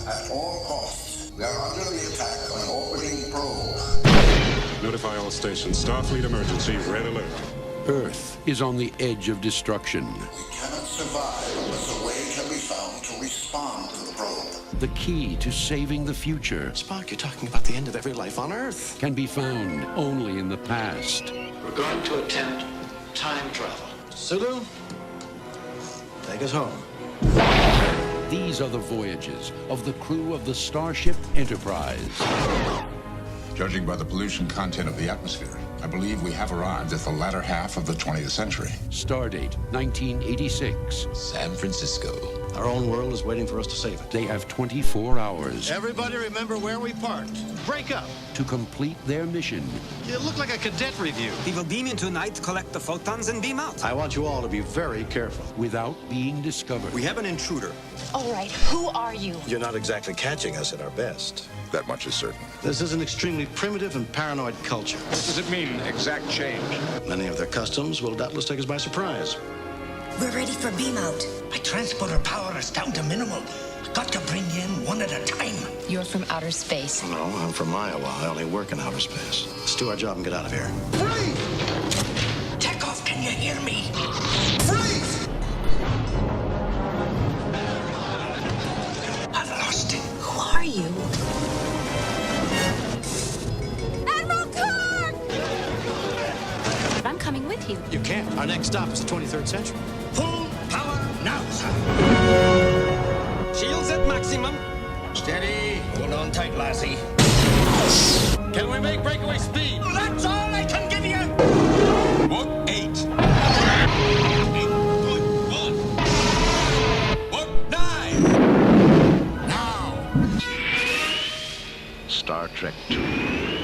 At all costs, we are under the attack of an orbiting probe. Notify all stations. Starfleet emergency, red alert. Earth is on the edge of destruction. We cannot survive unless a way can be found to respond to the probe. The key to saving the future Spock, you're talking about the end of every life on Earth. can be found only in the past. We're going to attempt time travel. Sulu, take us home. These are the voyages of the crew of the Starship Enterprise. Judging by the pollution content of the atmosphere, I believe we have arrived at the latter half of the 20th century. Stardate 1986. San Francisco. Our own world is waiting for us to save it. They have 24 hours Everybody remember where we parked. Break up. to complete their mission. It looked like a cadet review. We will beam in tonight, collect the photons, and beam out. I want you all to be very careful. Without being discovered. We have an intruder. All right, who are you? You're not exactly catching us at our best. That much is certain. This is an extremely primitive and paranoid culture. What does it mean, exact change? Many of their customs will doubtless take us by surprise. We're ready for beam out. My transporter power is down to minimal. Got to bring you in one at a time. You're from outer space. No, I'm from Iowa. I only work in outer space. Let's do our job and get out of here. Freeze! Chekhov, can you hear me? Freeze! I've lost it. Who are you? Admiral Kirk! I'm coming with you. You can't. Our next stop is the 23rd century. Full power now, sir. Shields at maximum. Steady. Hold on tight, lassie. Can we make breakaway speed? That's all I can give you. What? 8. 8.1. What? 9. Now! Star Trek II.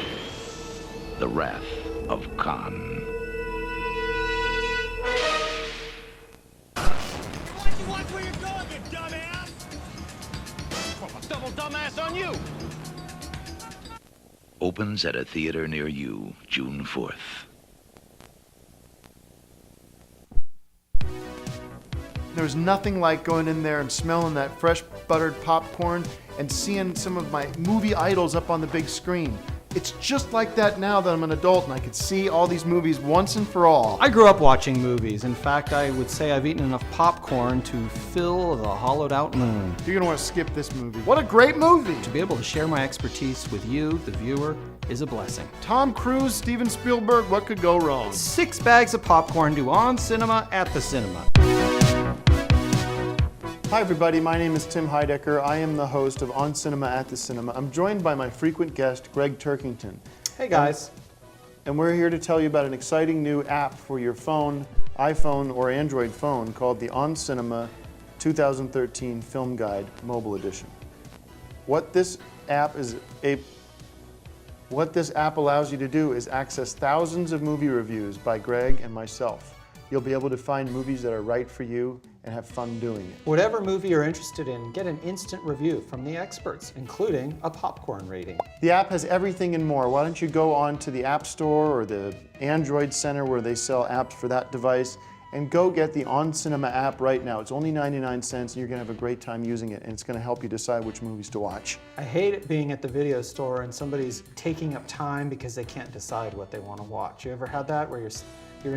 The Wrath of Khan. Watch where you're going, you dumbass! Well, a double dumbass on you! Opens at a theater near you, June 4th. There's nothing like going in there and smelling that fresh buttered popcorn and seeing some of my movie idols up on the big screen. It's just like that now that I'm an adult and I could see all these movies once and for all. I grew up watching movies. In fact, I would say I've eaten enough popcorn to fill the hollowed out moon. You're gonna want to skip this movie. What a great movie! To be able to share my expertise with you, the viewer, is a blessing. Tom Cruise, Steven Spielberg, what could go wrong? 6 bags of popcorn to On Cinema at the cinema. Hi everybody, my name is Tim Heidecker. I am the host of On Cinema at the Cinema. I'm joined by my frequent guest, Greg Turkington. Hey guys. And we're here to tell you about an exciting new app for your phone, iPhone or Android phone called the On Cinema 2013 Film Guide Mobile Edition. What this app allows you to do is access thousands of movie reviews by Greg and myself. You'll be able to find movies that are right for you and have fun doing it. Whatever movie you're interested in, get an instant review from the experts, including a popcorn rating. The app has everything and more. Why don't you go on to the App Store or the Android Center where they sell apps for that device and go get the On Cinema app right now. It's only 99 cents and you're gonna have a great time using it and it's gonna help you decide which movies to watch. I hate it being at the video store and somebody's taking up time because they can't decide what they want to watch. You ever had that where you're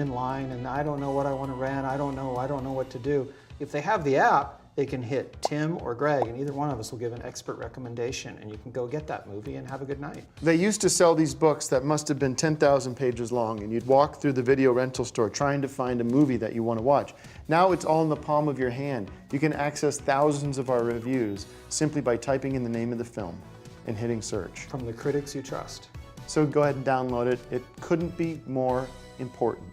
in line and I don't know what I want to rent, I don't know what to do. If they have the app, they can hit Tim or Greg and either one of us will give an expert recommendation and you can go get that movie and have a good night. They used to sell these books that must have been 10,000 pages long and you'd walk through the video rental store trying to find a movie that you want to watch. Now it's all in the palm of your hand. You can access thousands of our reviews simply by typing in the name of the film and hitting search. From the critics you trust. So go ahead and download it. It couldn't be more important.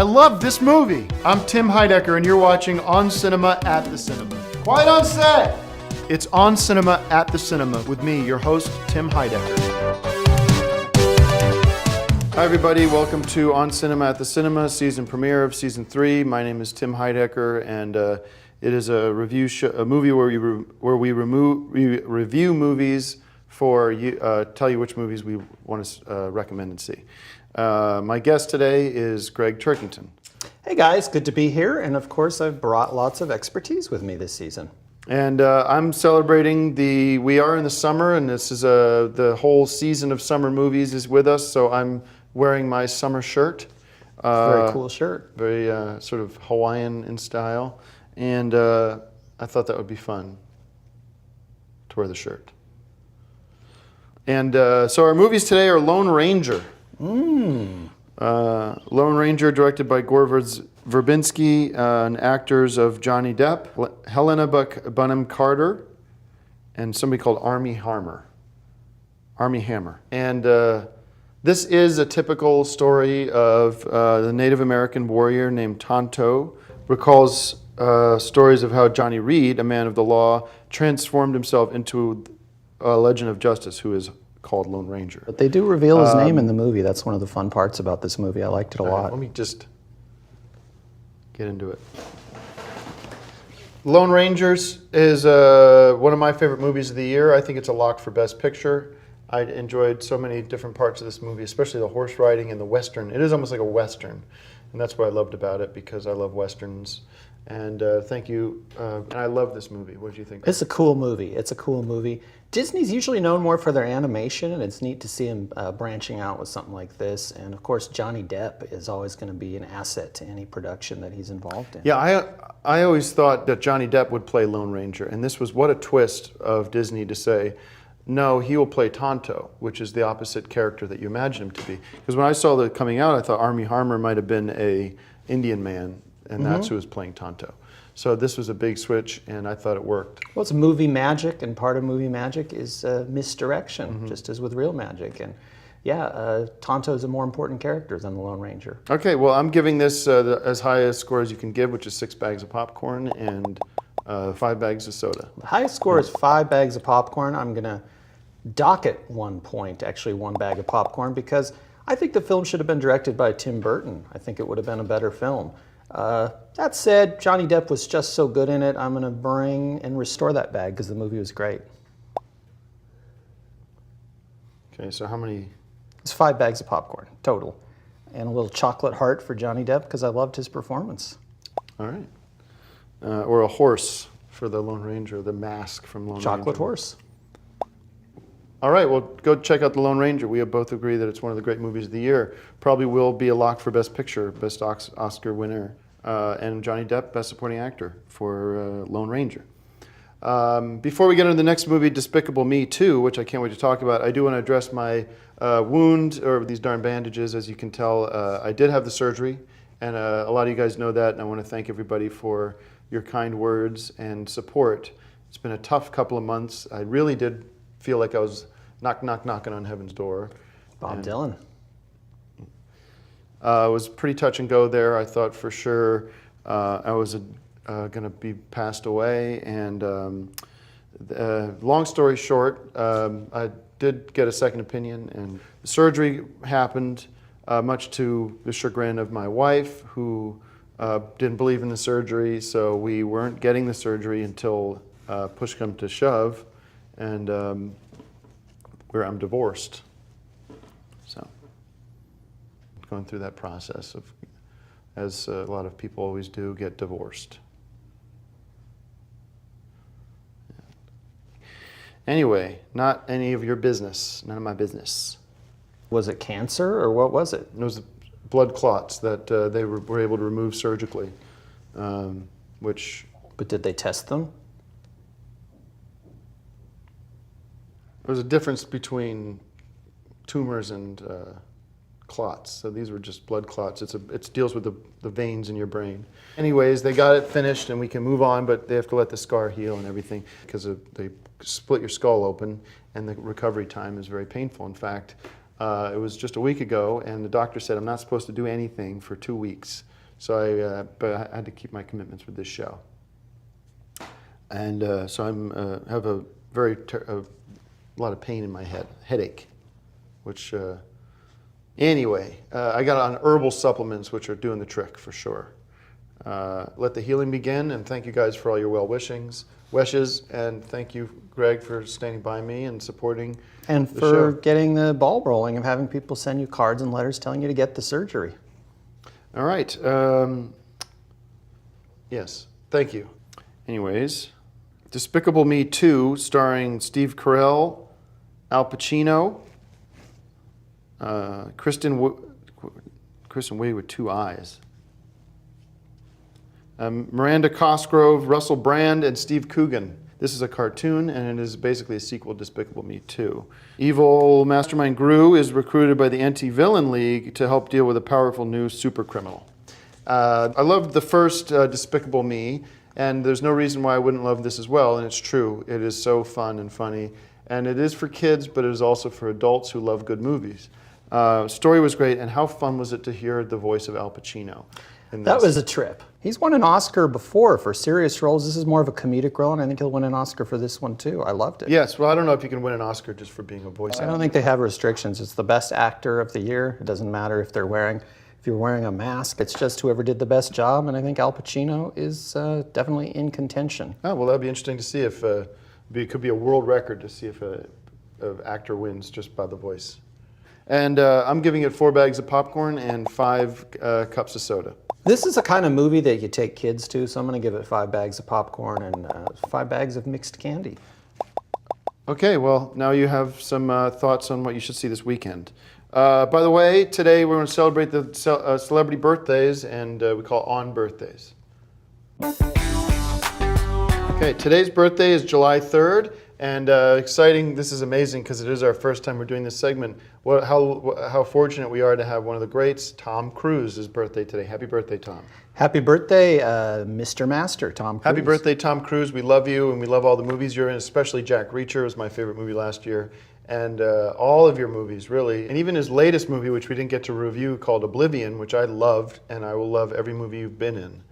I love this movie. I'm Tim Heidecker, and you're watching On Cinema at the Cinema. Quiet on set! It's On Cinema at the Cinema with me, your host, Tim Heidecker. Hi everybody, welcome to On Cinema at the Cinema, season premiere of season 3. My name is Tim Heidecker, and it is a movie where we review movies for you, tell you which movies we want to recommend and see. My guest today is Greg Turkington. Hey guys, good to be here, and of course I've brought lots of expertise with me this season. And I'm celebrating we are in the summer, and this is the whole season of summer movies is with us, so I'm wearing my summer shirt. Very cool shirt. Very sort of Hawaiian in style, and I thought that would be fun to wear the shirt. And so our movies today are Lone Ranger. Lone Ranger, directed by Gore Verbinski, and actors of Johnny Depp, Helena Bonham Carter, and somebody called Armie Hammer. And this is a typical story of the Native American warrior named Tonto, recalls stories of how Johnny Reed, a man of the law, transformed himself into a legend of justice who is called Lone Ranger. But they do reveal his name in the movie. That's one of the fun parts about this movie. I liked it a lot. Let me just get into it. Lone Rangers is one of my favorite movies of the year. I think it's a lock for Best Picture. I enjoyed so many different parts of this movie, especially the horse riding and the Western. It is almost like a Western, and that's what I loved about it, because I love Westerns. And thank you. And I love this movie. What did you think? It's a cool movie. It's a cool movie. Disney's usually known more for their animation, and it's neat to see them branching out with something like this. And of course, Johnny Depp is always going to be an asset to any production that he's involved in. Yeah, I always thought that Johnny Depp would play Lone Ranger, and this was what a twist of Disney to say, no, he will play Tonto, which is the opposite character that you imagine him to be. Because when I saw the coming out, I thought Armie Hammer might have been a Indian man, and that's who was playing Tonto. So this was a big switch, and I thought it worked. Well, it's movie magic, and part of movie magic is misdirection, just as with real magic. And yeah, Tonto is a more important character than the Lone Ranger. Okay, well, I'm giving this as high a score as you can give, which is 6 bags of popcorn and 5 bags of soda. The highest score is 5 bags of popcorn. I'm going to dock it 1 point, actually 1 bag of popcorn, because I think the film should have been directed by Tim Burton. I think it would have been a better film. That said, Johnny Depp was just so good in it, I'm going to bring and restore that bag because the movie was great. Okay, so how many? It's 5 bags of popcorn total, and a little chocolate heart for Johnny Depp because I loved his performance. All right. Or a horse for the Lone Ranger, the mask from Lone Ranger. Chocolate horse. All right, well, go check out The Lone Ranger. We both agree that it's one of the great movies of the year. Probably will be a lock for Best Picture, Best Oscar winner, and Johnny Depp, Best Supporting Actor for Lone Ranger. Before we get into the next movie, Despicable Me 2, which I can't wait to talk about, I do want to address my wound, or these darn bandages. As you can tell, I did have the surgery, and a lot of you guys know that, and I want to thank everybody for your kind words and support. It's been a tough couple of months. I really did feel like I was knocking on heaven's door. Bob Dylan. It was pretty touch and go there. I thought for sure I was going to be passed away. And long story short, I did get a second opinion, and the surgery happened much to the chagrin of my wife, who didn't believe in the surgery. So we weren't getting the surgery until push come to shove. And where I'm divorced. So, going through that process of, as a lot of people always do, get divorced. Anyway, not any of your business, none of my business. Was it cancer, or what was it? It was blood clots that they were able to remove surgically, which... But did they test them? There's a difference between tumors and clots. So these were just blood clots. It deals with the veins in your brain. Anyways, they got it finished and we can move on, but they have to let the scar heal and everything because they split your skull open and the recovery time is very painful. In fact, it was just a week ago and the doctor said I'm not supposed to do anything for 2 weeks. So but I had to keep my commitments with this show. And so I'm have a lot of pain in my headache, which anyway, I got on herbal supplements, which are doing the trick for sure. Let the healing begin, and thank you guys for all your well wishes, and thank you, Greg, for standing by me and supporting and the for show. getting the ball rolling of having people send you cards and letters telling you to get the surgery. All right. Yes, thank you. Anyways, Despicable Me 2, starring Steve Carell, Al Pacino, Kristen Wiig with 2 eyes. Miranda Cosgrove, Russell Brand, and Steve Coogan. This is a cartoon, and it is basically a sequel to Despicable Me 2. Evil mastermind Gru is recruited by the Anti-Villain League to help deal with a powerful new supercriminal. I loved the first Despicable Me, and there's no reason why I wouldn't love this as well, and it's true. It is so fun and funny, and it is for kids, but it is also for adults who love good movies. Story was great, and how fun was it to hear the voice of Al Pacino in this? That was a trip. He's won an Oscar before for serious roles. This is more of a comedic role, and I think he'll win an Oscar for this one too. I loved it. Yes, well, I don't know if you can win an Oscar just for being a voice actor. I don't think they have restrictions. It's the best actor of the year. It doesn't matter if you're wearing a mask. It's just whoever did the best job, and I think Al Pacino is definitely in contention. Oh, well, that'd be interesting to see if it could be a world record to see if an actor wins just by the voice. And I'm giving it 4 bags of popcorn and 5 cups of soda. This is a kind of movie that you take kids to, so I'm going to give it 5 bags of popcorn and 5 bags of mixed candy. Okay, well, now you have some thoughts on what you should see this weekend. By the way, today we're going to celebrate the celebrity birthdays, and we call on birthdays. Okay, today's birthday is July 3rd, and exciting. This is amazing because it is our first time we're doing this segment. How fortunate we are to have one of the greats, Tom Cruise's birthday today. Happy birthday, Tom. Happy birthday, Mr. Master, Tom Cruise. Happy birthday, Tom Cruise. We love you, and we love all the movies you're in, especially Jack Reacher was my favorite movie last year. And all of your movies, really. And even his latest movie, which we didn't get to review, called Oblivion, which I loved, and I will love every movie you've been in.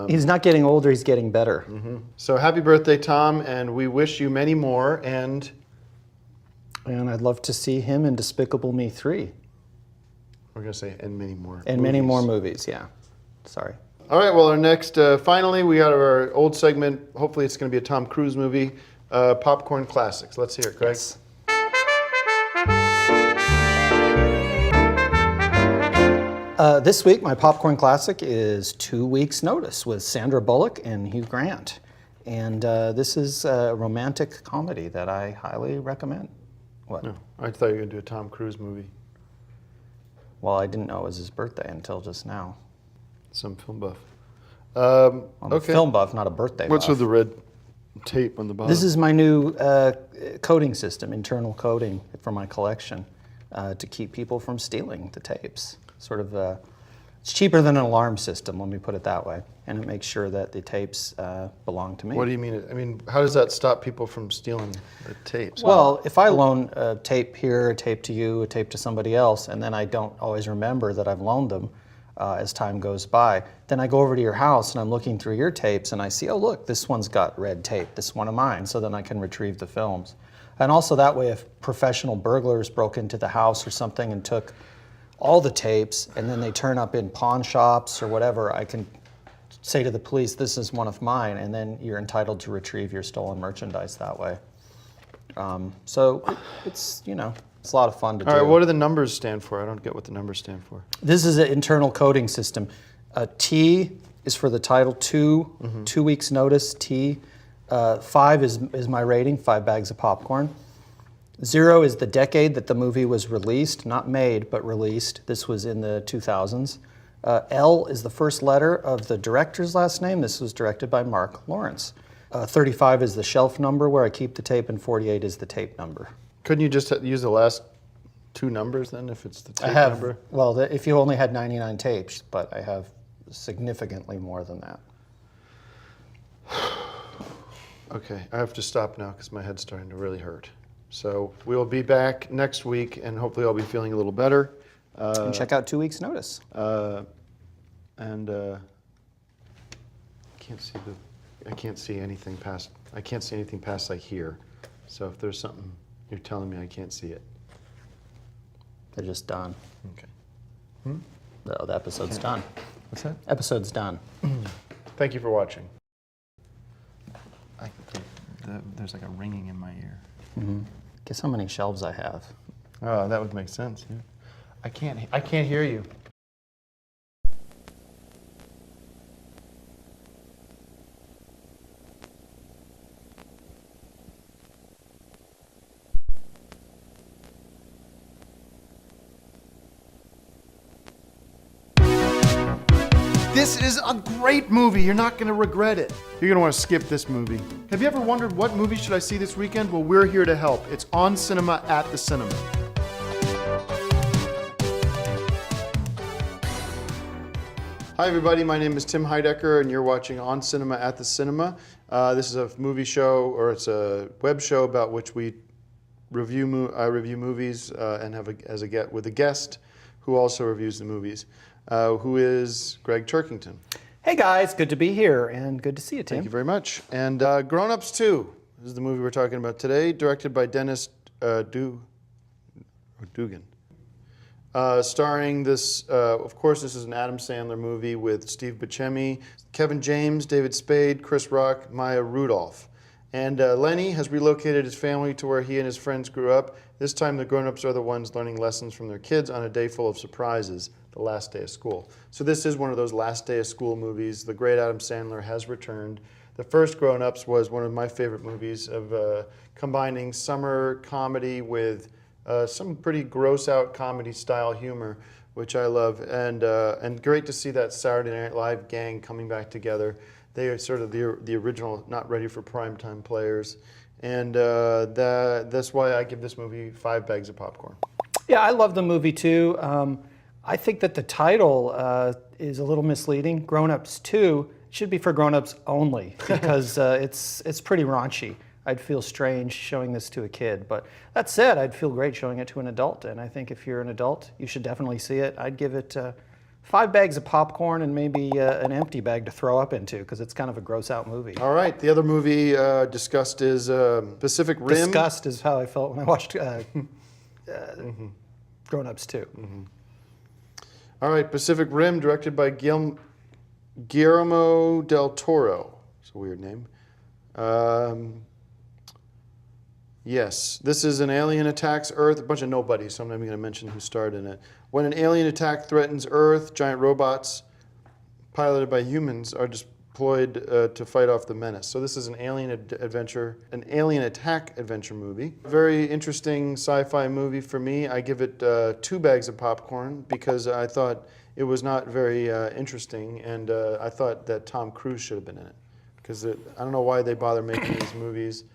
He's not getting older, he's getting better. Mm-hmm. So happy birthday, Tom, and we wish you many more, and I'd love to see him in Despicable Me 3. We're going to say, and many more And movies. many more movies, yeah. Sorry. All right, well, our next, finally, we got our old segment. Hopefully it's going to be a Tom Cruise movie, Popcorn Classics. Let's hear it, Craig. Yes. This week, my popcorn classic is 2 Weeks' Notice with Sandra Bullock and Hugh Grant. And this is a romantic comedy that I highly recommend. What? No, I thought you were going to do a Tom Cruise movie. Well, I didn't know it was his birthday until just now. Some film buff. I'm a Okay. film buff, not a birthday What's buff. with the red tape on the bottom? This is my new coding system, internal coding for my collection to keep people from stealing the tapes. Sort of, it's cheaper than an alarm system, let me put it that way. And it makes sure that the tapes belong to me. What do you mean? I mean, how does that stop people from stealing the tapes? Well, if I loan a tape here, a tape to you, a tape to somebody else, and then I don't always remember that I've loaned them as time goes by, then I go over to your house and I'm looking through your tapes and I see, oh look, this one's got red tape, this one of mine, so then I can retrieve the films. And also that way, if professional burglars broke into the house or something and took all the tapes and then they turn up in pawn shops or whatever, I can say to the police, this is one of mine, and then you're entitled to retrieve your stolen merchandise that way. So it's, you know, it's a lot of fun to do. All right, what do the numbers stand for? I don't get what the numbers stand for. This is an internal coding system. T is for the title, 2 weeks notice, T. 5 is my rating, 5 bags of popcorn. 0 is the decade that the movie was released, not made, but released. This was in the 2000s. L is the first letter of the director's last name. This was directed by Mark Lawrence. 35 is the shelf number where I keep the tape, and 48 is the tape number. Couldn't you just use the last 2 numbers then, if it's the tape number? Well, if you only had 99 tapes, but I have significantly more than that. Okay, I have to stop now because my head's starting to really hurt. So we'll be back next week, and hopefully I'll be feeling a little better. And check out 2 weeks' notice. and I can't see anything past like here. So if there's something you're telling me, I can't see it. They're just done. Okay. Oh, the episode's done. What's that? Episode's done. Thank you for watching. There's like a ringing in my ear. Guess how many shelves I have? Oh, that would make sense. Yeah. I can't hear you. This is a great movie. You're not going to regret it. You're going to want to skip this movie. Have you ever wondered what movie should I see this weekend? Well, we're here to help. It's On Cinema at the Cinema. Hi everybody, my name is Tim Heidecker and you're watching On Cinema at the Cinema. This is a movie show, or it's a web show about which we review movies and have with a guest who also reviews the movies, who is Greg Turkington. Hey guys, good to be here and good to see you, Tim. Thank you very much. And Grown Ups 2 is the movie we're talking about today, directed by Dennis Dugan. Starring this, of course, this is an Adam Sandler movie with Steve Buscemi, Kevin James, David Spade, Chris Rock, Maya Rudolph. And Lenny has relocated his family to where he and his friends grew up. This time the grown-ups are the ones learning lessons from their kids on a day full of surprises, the last day of school. So this is one of those last day of school movies. The great Adam Sandler has returned. The first Grown Ups was one of my favorite movies of combining summer comedy with some pretty gross out comedy style humor, which I love, and great to see that Saturday Night Live gang coming back together. They are sort of the original, not ready for primetime players, and that's why I give this movie 5 bags of popcorn. Yeah, I love the movie too. I think that the title is a little misleading. Grown Ups 2 should be for grown-ups only because it's pretty raunchy. I'd feel strange showing this to a kid, but that said, I'd feel great showing it to an adult, and I think if you're an adult, you should definitely see it. I'd give it 5 bags of popcorn and maybe an empty bag to throw up into, because it's kind of a gross-out movie. All right, the other movie discussed is Pacific Rim. Disgust is how I felt when I watched Grown Ups 2. All right, Pacific Rim, directed by Guillermo del Toro. It's a weird name. Yes, this is an alien attacks Earth, a bunch of nobodies, so I'm not even going to mention who starred in it. When an alien attack threatens Earth, giant robots piloted by humans are deployed to fight off the menace. So this is an alien attack adventure movie. Very interesting sci-fi movie for me. I give it 2 bags of popcorn because I thought it was not very interesting, and I thought that Tom Cruise should have been in it. Because I don't know why they bother making these movies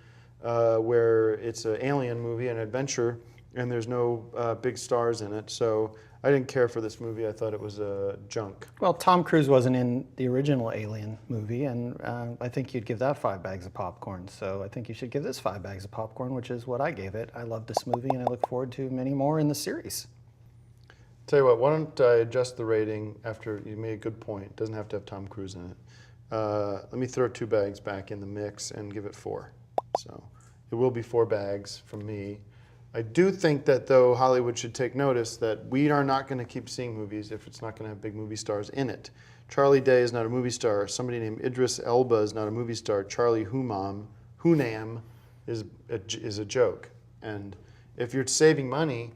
where it's an alien movie, an adventure, and there's no big stars in it. So I didn't care for this movie. I thought it was junk. Well, Tom Cruise wasn't in the original Alien movie, and I think you'd give that 5 bags of popcorn. So I think you should give this 5 bags of popcorn, which is what I gave it. I love this movie, and I look forward to many more in the series. Tell you what, why don't I adjust the rating after you made a good point. It doesn't have to have Tom Cruise in it. Let me throw 2 bags back in the mix and give it 4. So it will be 4 bags from me. I do think that, though, Hollywood should take notice that we are not going to keep seeing movies if it's not going to have big movie stars in it. Charlie Day is not a movie star. Somebody named Idris Elba is not a movie star. Charlie Hunnam is a joke. And if you're saving money,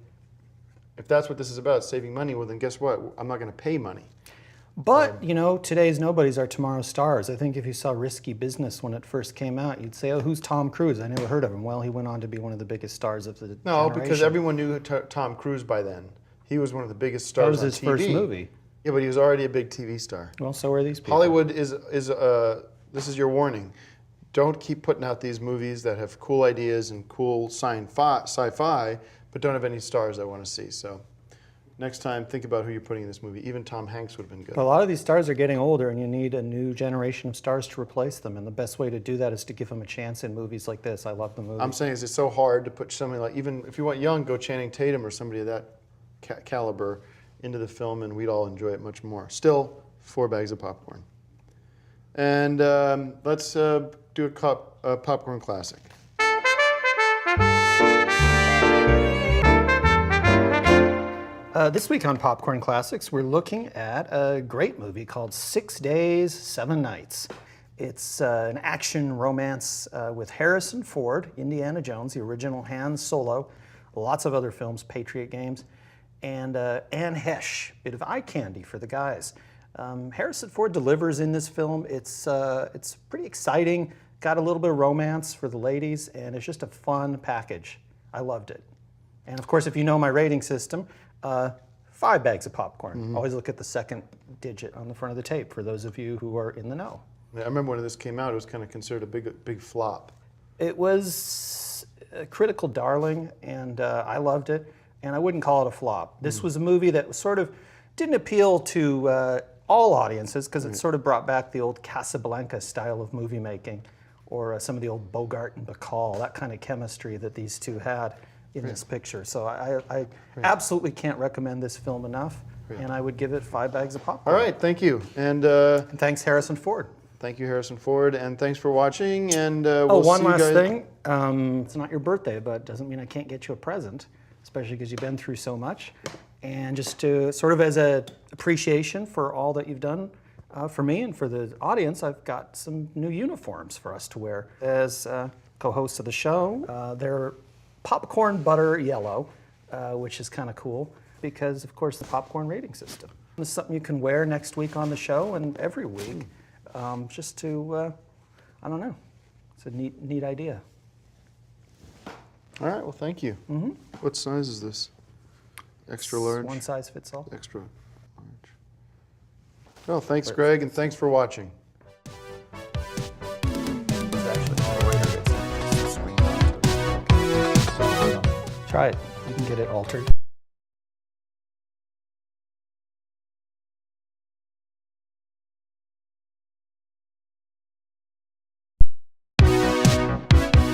if that's what this is about, saving money, well then guess what? I'm not going to pay money. But, you know, today's nobodies are tomorrow's stars. I think if you saw Risky Business when it first came out, you'd say, oh, who's Tom Cruise? I never heard of him. Well, he went on to be one of the biggest stars of the generation. Because everyone knew Tom Cruise by then. He was one of the biggest stars on TV. That was his first movie. Yeah, but he was already a big TV star. Well, so are these people. Hollywood this is your warning. Don't keep putting out these movies that have cool ideas and cool sci-fi, but don't have any stars I want to see. So next time, think about who you're putting in this movie. Even Tom Hanks would have been good. But a lot of these stars are getting older, and you need a new generation of stars to replace them. And the best way to do that is to give them a chance in movies like this. I love the movie. I'm saying it's so hard to put somebody like, even if you want young, go Channing Tatum or somebody of that caliber into the film, and we'd all enjoy it much more. Still, 4 bags of popcorn. And let's do a popcorn classic. This week on Popcorn Classics, we're looking at a great movie called 6 Days, 7 Nights. It's an action romance with Harrison Ford, Indiana Jones, the original Han Solo, lots of other films, Patriot Games, and Anne Hesh, bit of eye candy for the guys. Harrison Ford delivers in this film. It's pretty exciting, got a little bit of romance for the ladies, and it's just a fun package. I loved it. And of course, if you know my rating system, 5 bags of popcorn. Always look at the second digit on the front of the tape for those of you who are in the know. I remember when this came out, it was kind of considered a big flop. It was a critical darling, and I loved it, and I wouldn't call it a flop. This was a movie that sort of didn't appeal to all audiences because it sort of brought back the old Casablanca style of movie making, or some of the old Bogart and Bacall, that kind of chemistry that these two had in this picture. So I absolutely can't recommend this film enough, and I would give it 5 bags of popcorn. All right, thank you. And thanks, Harrison Ford. Thank you, Harrison Ford, and thanks for watching. And we'll one see you last guys. thing. It's not your birthday, but doesn't mean I can't get you a present, especially because you've been through so much. And just to sort of as an appreciation for all that you've done for me and for the audience, I've got some new uniforms for us to wear as co-hosts of the show. They're popcorn butter yellow, which is kind of cool because, of course, the popcorn rating system. This is something you can wear next week on the show and every week. Just to, I don't know, it's a neat idea. All right, well, thank you. What size is this? Extra large? One size fits all. Extra large. Well, thanks, Greg, and thanks for watching. Try it. You can get it altered.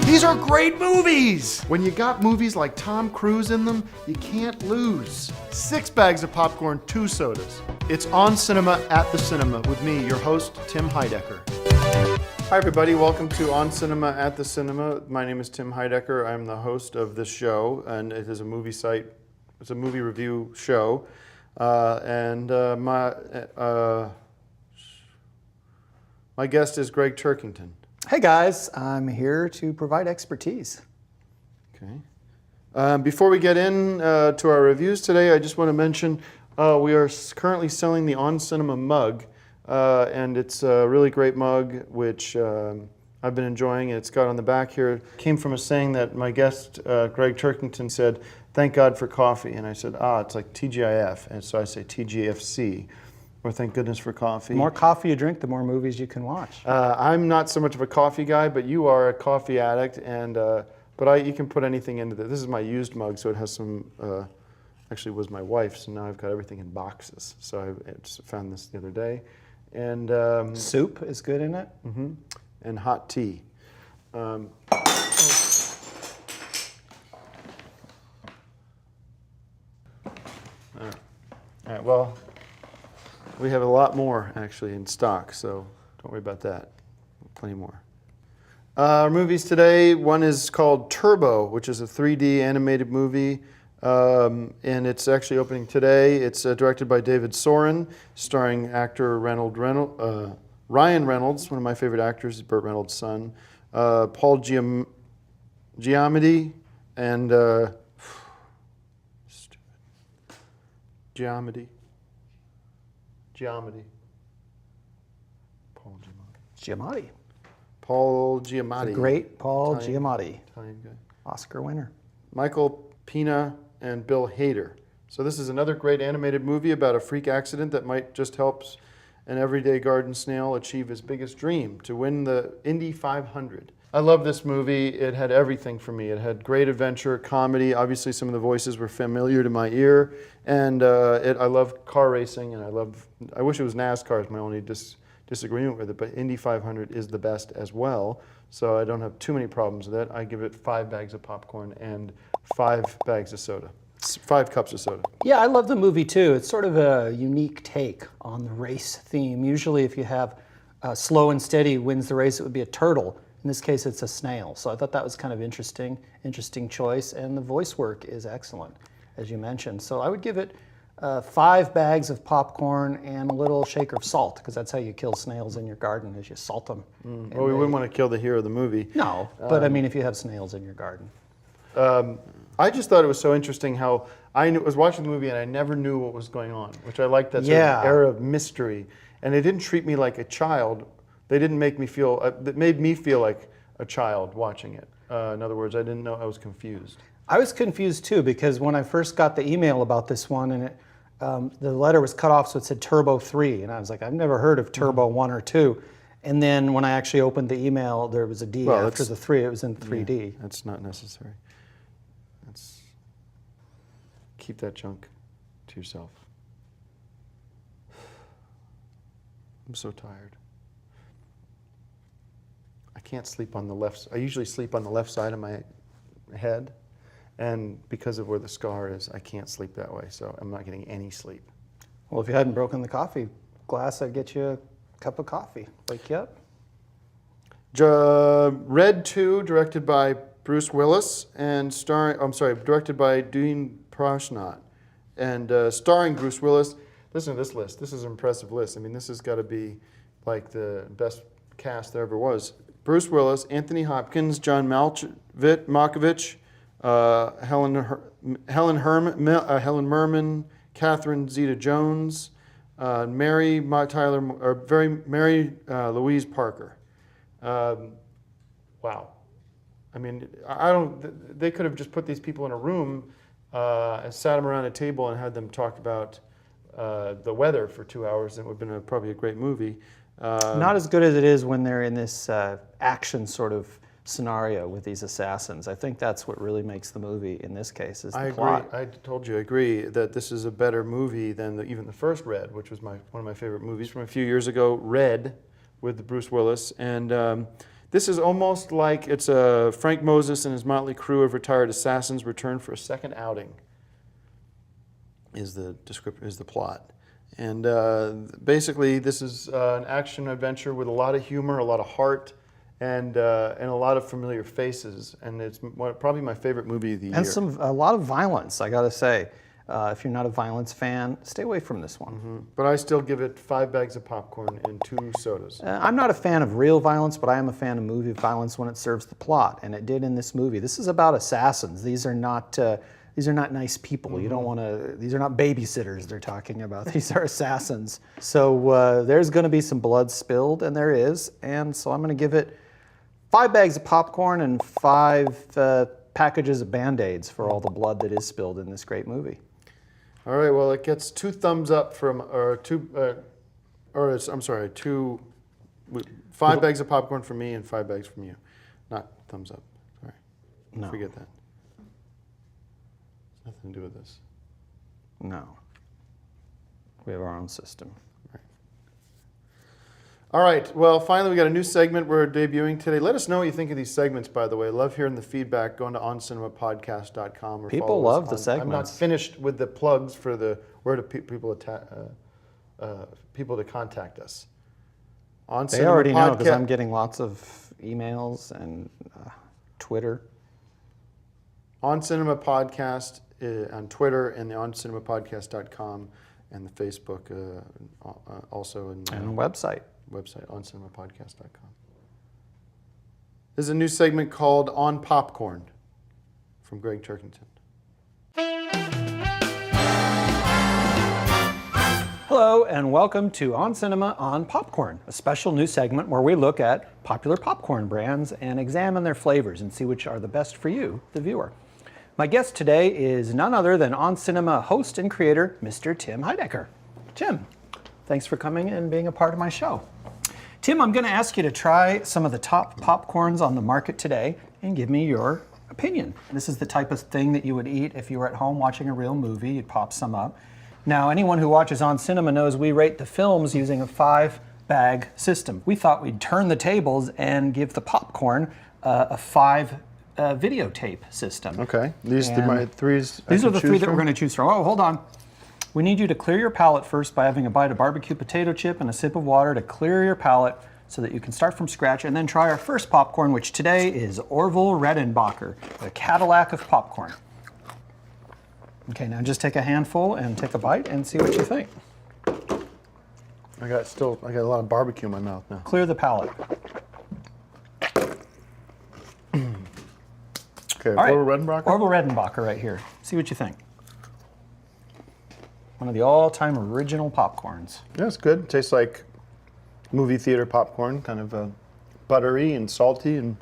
These are great movies! When you got movies like Tom Cruise in them, you can't lose. 6 bags of popcorn, 2 sodas. It's On Cinema at the Cinema with me, your host, Tim Heidecker. Hi everybody, welcome to On Cinema at the Cinema. My name is Tim Heidecker. I'm the host of this show, and it is a movie site. It's a movie review show. My guest is Greg Turkington. Hey guys, I'm here to provide expertise. Okay. Before we get in to our reviews today, I just want to mention we are currently selling the On Cinema mug, and it's a really great mug, which I've been enjoying. It's got on the back here, it came from a saying that my guest, Greg Turkington, said, "Thank God for coffee." And I said, it's like TGIF, and so I say TGFC. Or thank goodness for coffee. The more coffee you drink, the more movies you can watch. I'm not so much of a coffee guy, but you are a coffee addict, and you can put anything into this. This is my used mug, so it has some. Actually, it was my wife's, and now I've got everything in boxes. So I just found this the other day, and soup is good in it. And hot tea. All right. Well. We have a lot more, actually, in stock, so don't worry about that. Plenty more. Our movies today, one is called Turbo, which is a 3D animated movie, and it's actually opening today. It's directed by David Soren, starring actor Ryan Reynolds, one of my favorite actors, Burt Reynolds' son, Paul Giamatti, and Giamatti. Paul Giamatti. The great Paul Italian Giamatti. Italian guy. Oscar winner. Michael Pena and Bill Hader. So this is another great animated movie about a freak accident that might just help an everyday garden snail achieve his biggest dream, to win the Indy 500. I love this movie. It had everything for me. It had great adventure, comedy. Obviously, some of the voices were familiar to my ear. And I love car racing, and I wish it was NASCAR is my only disagreement with it, but Indy 500 is the best as well. So I don't have too many problems with it. I give it 5 bags of popcorn and 5 bags of soda. 5 cups of soda. Yeah, I love the movie too. It's sort of a unique take on the race theme. Usually if you have slow and steady wins the race, it would be a turtle. In this case, it's a snail. So I thought that was kind of interesting choice. And the voice work is excellent, as you mentioned. So I would give it 5 bags of popcorn and a little shaker of salt, because that's how you kill snails in your garden, is you salt them. Well, we wouldn't want to kill the hero of the movie. No, but I mean, if you have snails in your garden. I just thought it was so interesting how was watching the movie and I never knew what was going on, which I like that sort of era of mystery. And it didn't treat me like a child. They didn't make me feel, it made me feel like a child watching it. In other words, I didn't know, I was confused. I was confused too, because when I first got the email about this one, and the letter was cut off, so it said Turbo 3, and I was like, I've never heard of Turbo 1 or 2. And then when I actually opened the email, there was a D after the 3, it was in 3D. Yeah, that's not necessary. Keep that junk to yourself. I'm so tired. I can't sleep on the left. I usually sleep on the left side of my head, and because of where the scar is, I can't sleep that way, so I'm not getting any sleep. Well, if you hadn't broken the coffee glass, I'd get you a cup of coffee. Wake you up. Red 2, directed by Bruce Willis, and directed by Dean Prashnat, and starring Bruce Willis. Listen to this list. This is an impressive list. I mean, this has got to be like the best cast there ever was. Bruce Willis, Anthony Hopkins, John Malkovich, Helen Merman, Catherine Zeta-Jones, Mary Louise Parker. Wow. I mean, they could have just put these people in a room and sat them around a table and had them talk about the weather for 2 hours, and it would have been probably a great movie. Not as good as it is when they're in this action sort of scenario with these assassins. I think that's what really makes the movie in this case, is the plot. I told you, I agree that this is a better movie than even the first Red, which was one of my favorite movies from a few years ago, Red, with Bruce Willis. And this is almost like it's Frank Moses and his motley crew of retired assassins return for a second outing, is the plot. And basically, this is an action adventure with a lot of humor, a lot of heart, and a lot of familiar faces. And it's probably my favorite movie of the year. And a lot of violence, I gotta say. If you're not a violence fan, stay away from this one. Mm-hmm. But I still give it 5 bags of popcorn and 2 sodas. I'm not a fan of real violence, but I am a fan of movie violence when it serves the plot, and it did in this movie. This is about assassins. These are not nice people. Mm-hmm. You don't want to. These are not babysitters they're talking about. These are assassins. So there's going to be some blood spilled, and there is. And so I'm going to give it 5 bags of popcorn and 5 packages of Band-Aids for all the blood that is spilled in this great movie. All right. Well, it gets 2 thumbs up from, 5 bags of popcorn from me and 5 bags from you. Not thumbs up. Sorry. No. Forget that. Nothing to do with this. No. We have our own system. All right. Well, finally, we got a new segment we're debuting today. Let us know what you think of these segments, by the way. Love hearing the feedback. Going to OnCinemaPodcast.com. People love the segments. I'm not finished with the plugs for where do people to contact us. They already know, because I'm getting lots of emails and Twitter. On Cinema Podcast on Twitter, and the OnCinemaPodcast.com, and the Facebook also. And a website. OnCinemaPodcast.com. This is a new segment called On Popcorn from Greg Turkington. Hello, and welcome to On Cinema on Popcorn, a special new segment where we look at popular popcorn brands and examine their flavors and see which are the best for you, the viewer. My guest today is none other than On Cinema host and creator, Mr. Tim Heidecker. Tim, thanks for coming and being a part of my show. Tim, I'm going to ask you to try some of the top popcorns on the market today and give me your opinion. This is the type of thing that you would eat if you were at home watching a real movie. You'd pop some up. Now, anyone who watches On Cinema knows we rate the films using a 5-bag system. We thought we'd turn the tables and give the popcorn a 5 videotape system. Okay. These are my threes. These are the three that we're going to choose from. Oh, hold on. We need you to clear your palate first by having a bite of barbecue potato chip and a sip of water to clear your palate so that you can start from scratch and then try our first popcorn, which today is Orville Redenbacher, the Cadillac of popcorn. Okay, now just take a handful and take a bite and see what you think. I got a lot of barbecue in my mouth now. Clear the palate. Okay, all right. Orville Redenbacher? Orville Redenbacher right here. See what you think. One of the all-time original popcorns. Yeah, it's good. It tastes like movie theater popcorn, kind of buttery and salty and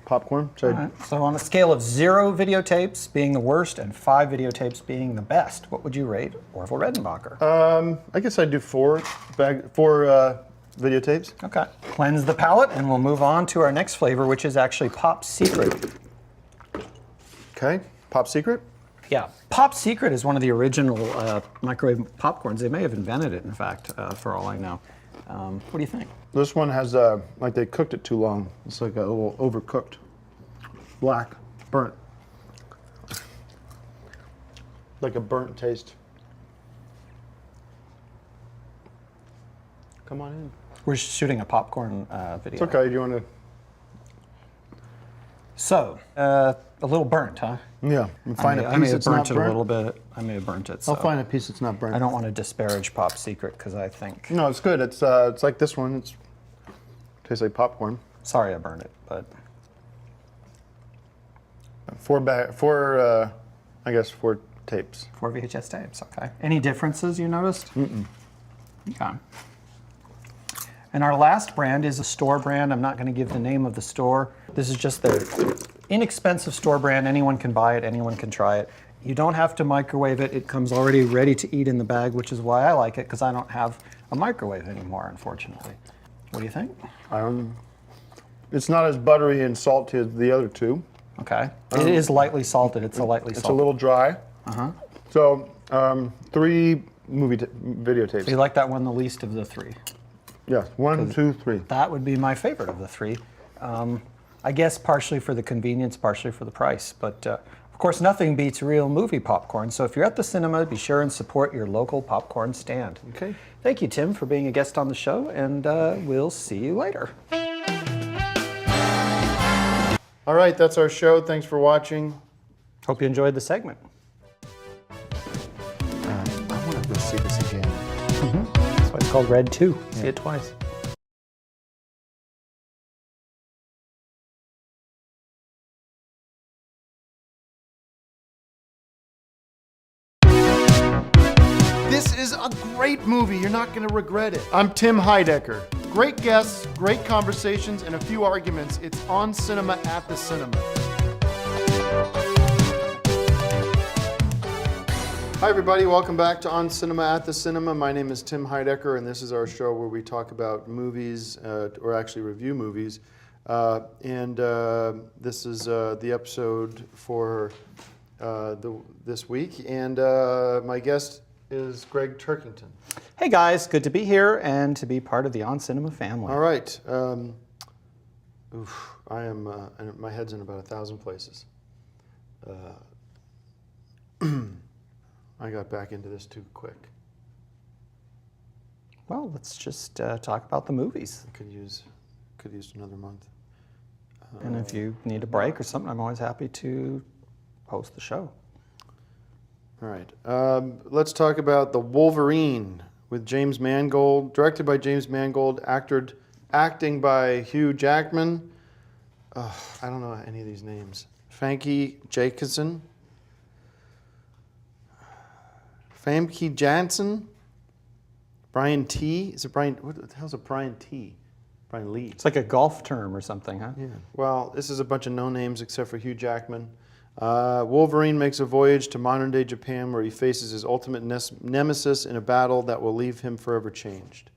popcorn. All right. So on a scale of 0 videotapes being the worst and 5 videotapes being the best, what would you rate Orville Redenbacher? I guess I'd do 4 videotapes. Okay. Cleanse the palate, and we'll move on to our next flavor, which is actually Pop Secret. Okay, Pop Secret? Yeah, Pop Secret is one of the original microwave popcorns. They may have invented it, in fact, for all I know. What do you think? This one has, like they cooked it too long. It's like a little overcooked. Black, burnt. Like a burnt taste. Come on in. We're shooting a popcorn video. It's okay, do you want to? So, a little burnt, huh? Yeah, find a piece I may have that's not burnt it burnt. a little bit. I may have burnt it. So. I'll find a piece that's not burnt. I don't want to disparage Pop Secret because I think. No, it's good. It's like this one. It tastes like popcorn. Sorry, I burned it, but. 4 tapes. 4 VHS tapes. Okay. Any differences you noticed? Okay. And our last brand is a store brand. I'm not going to give the name of the store. This is just their inexpensive store brand. Anyone can buy it. Anyone can try it. You don't have to microwave it. It comes already ready to eat in the bag, which is why I like it, because I don't have a microwave anymore, unfortunately. What do you think? It's not as buttery and salty as the other two. Okay. It is lightly salted. It's a lightly salted. It's a little dry. Uh-huh. So 3 videotapes. So you like that one the least of the 3? Yes, 1, 2, 3. That would be my favorite of the 3. I guess partially for the convenience, partially for the price. But of course, nothing beats real movie popcorn. So if you're at the cinema, be sure and support your local popcorn stand. Okay. Thank you, Tim, for being a guest on the show, and we'll see you later. All right, that's our show. Thanks for watching. Hope you enjoyed the segment. I want to go see this again. That's why it's called Red 2. Yeah. See it twice. This is a great movie. You're not going to regret it. I'm Tim Heidecker. Great guests, great conversations, and a few arguments. It's On Cinema at the Cinema. Hi everybody, welcome back to On Cinema at the Cinema. My name is Tim Heidecker, and this is our show where we talk about movies, or actually review movies. This is the episode for this week, and my guest is Greg Turkington. Hey guys, good to be here and to be part of the On Cinema family. All right. I am, my head's in about 1,000 places. I got back into this too quick. Well, let's just talk about the movies. I could use another month. And if you need a break or something, I'm always happy to host the show. All right. Let's talk about The Wolverine with James Mangold, directed by James Mangold, acting by Hugh Jackman. I don't know any of these names. Famke Jacobson. Famke Janssen. Brian T. Is it Brian? What the hell's a Brian T? Brian Lee. It's like a golf term or something, huh? Yeah. Well, this is a bunch of no names except for Hugh Jackman. Wolverine makes a voyage to modern-day Japan where he faces his ultimate nemesis in a battle that will leave him forever changed.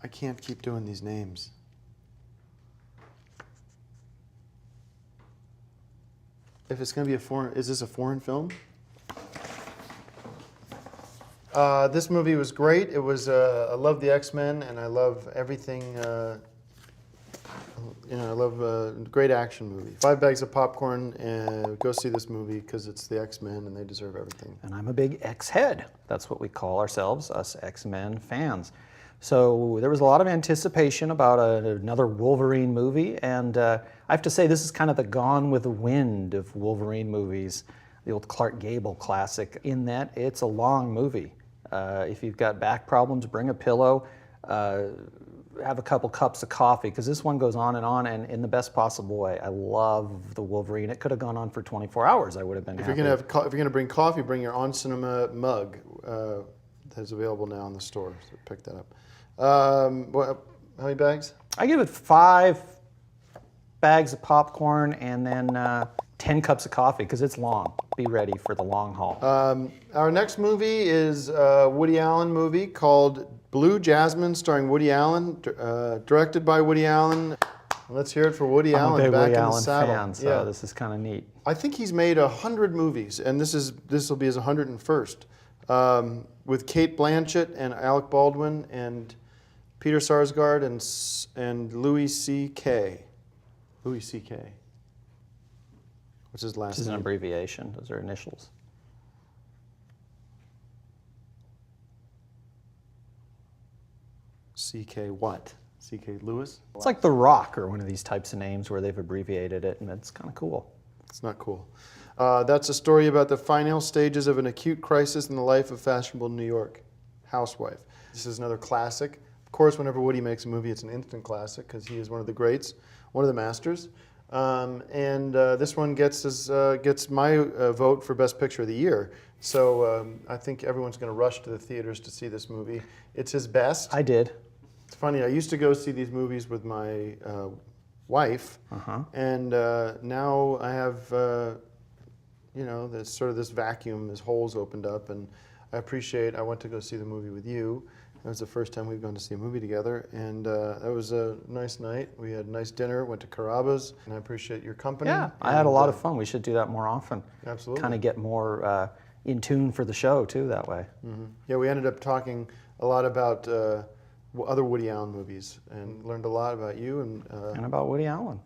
I can't keep doing these names. If it's going to be is this a foreign film? This movie was great. It was, I love the X-Men, and I love everything I love a great action movie. 5 bags of popcorn and go see this movie because it's the X-Men and they deserve everything. And I'm a big X-head. That's what we call ourselves, us X-Men fans. So there was a lot of anticipation about another Wolverine movie, and I have to say this is kind of the Gone with the Wind of Wolverine movies, the old Clark Gable classic, in that it's a long movie. If you've got back problems, bring a pillow, have a couple cups of coffee, because this one goes on and in the best possible way. I love the Wolverine. It could have gone on for 24 hours. I would have been happy. If you're gonna bring coffee, bring your On Cinema mug. That's available now in the store, so pick that up. How many bags? I give it 5 bags of popcorn and then 10 cups of coffee, because it's long. Be ready for the long haul. Our next movie is a Woody Allen movie called Blue Jasmine, starring Woody Allen, directed by Woody Allen. Let's hear it for Woody Allen. I'm a big back Woody in the Allen saddle. fan, so this is kind of neat. I think he's made 100 movies, and this will be his 101st, with Kate Blanchett and Alec Baldwin and Peter Sarsgaard and Louis C.K. Louis C.K. What's his last name? This is an abbreviation. Those are initials. C.K. what? C.K. Lewis? It's like The Rock or one of these types of names where they've abbreviated it, and it's kind of cool. It's not cool. That's a story about the final stages of an acute crisis in the life of fashionable New York housewife. This is another classic. Of course, whenever Woody makes a movie, it's an instant classic because he is one of the greats, one of the masters. This one gets my vote for Best Picture of the Year. So I think everyone's going to rush to the theaters to see this movie. It's his best. I did. It's funny, I used to go see these movies with my wife, and now I have, this vacuum, this hole's opened up, and I went to go see the movie with you. That was the first time we've gone to see a movie together, and that was a nice night. We had a nice dinner, went to Carrabba's, and I appreciate your company. Yeah, I had a lot of fun. We should do that more often. Absolutely. Kind of get more in tune for the show, too, that way. Mm-hmm. Yeah, we ended up talking a lot about other Woody Allen movies and learned a lot about you. And about Woody Allen.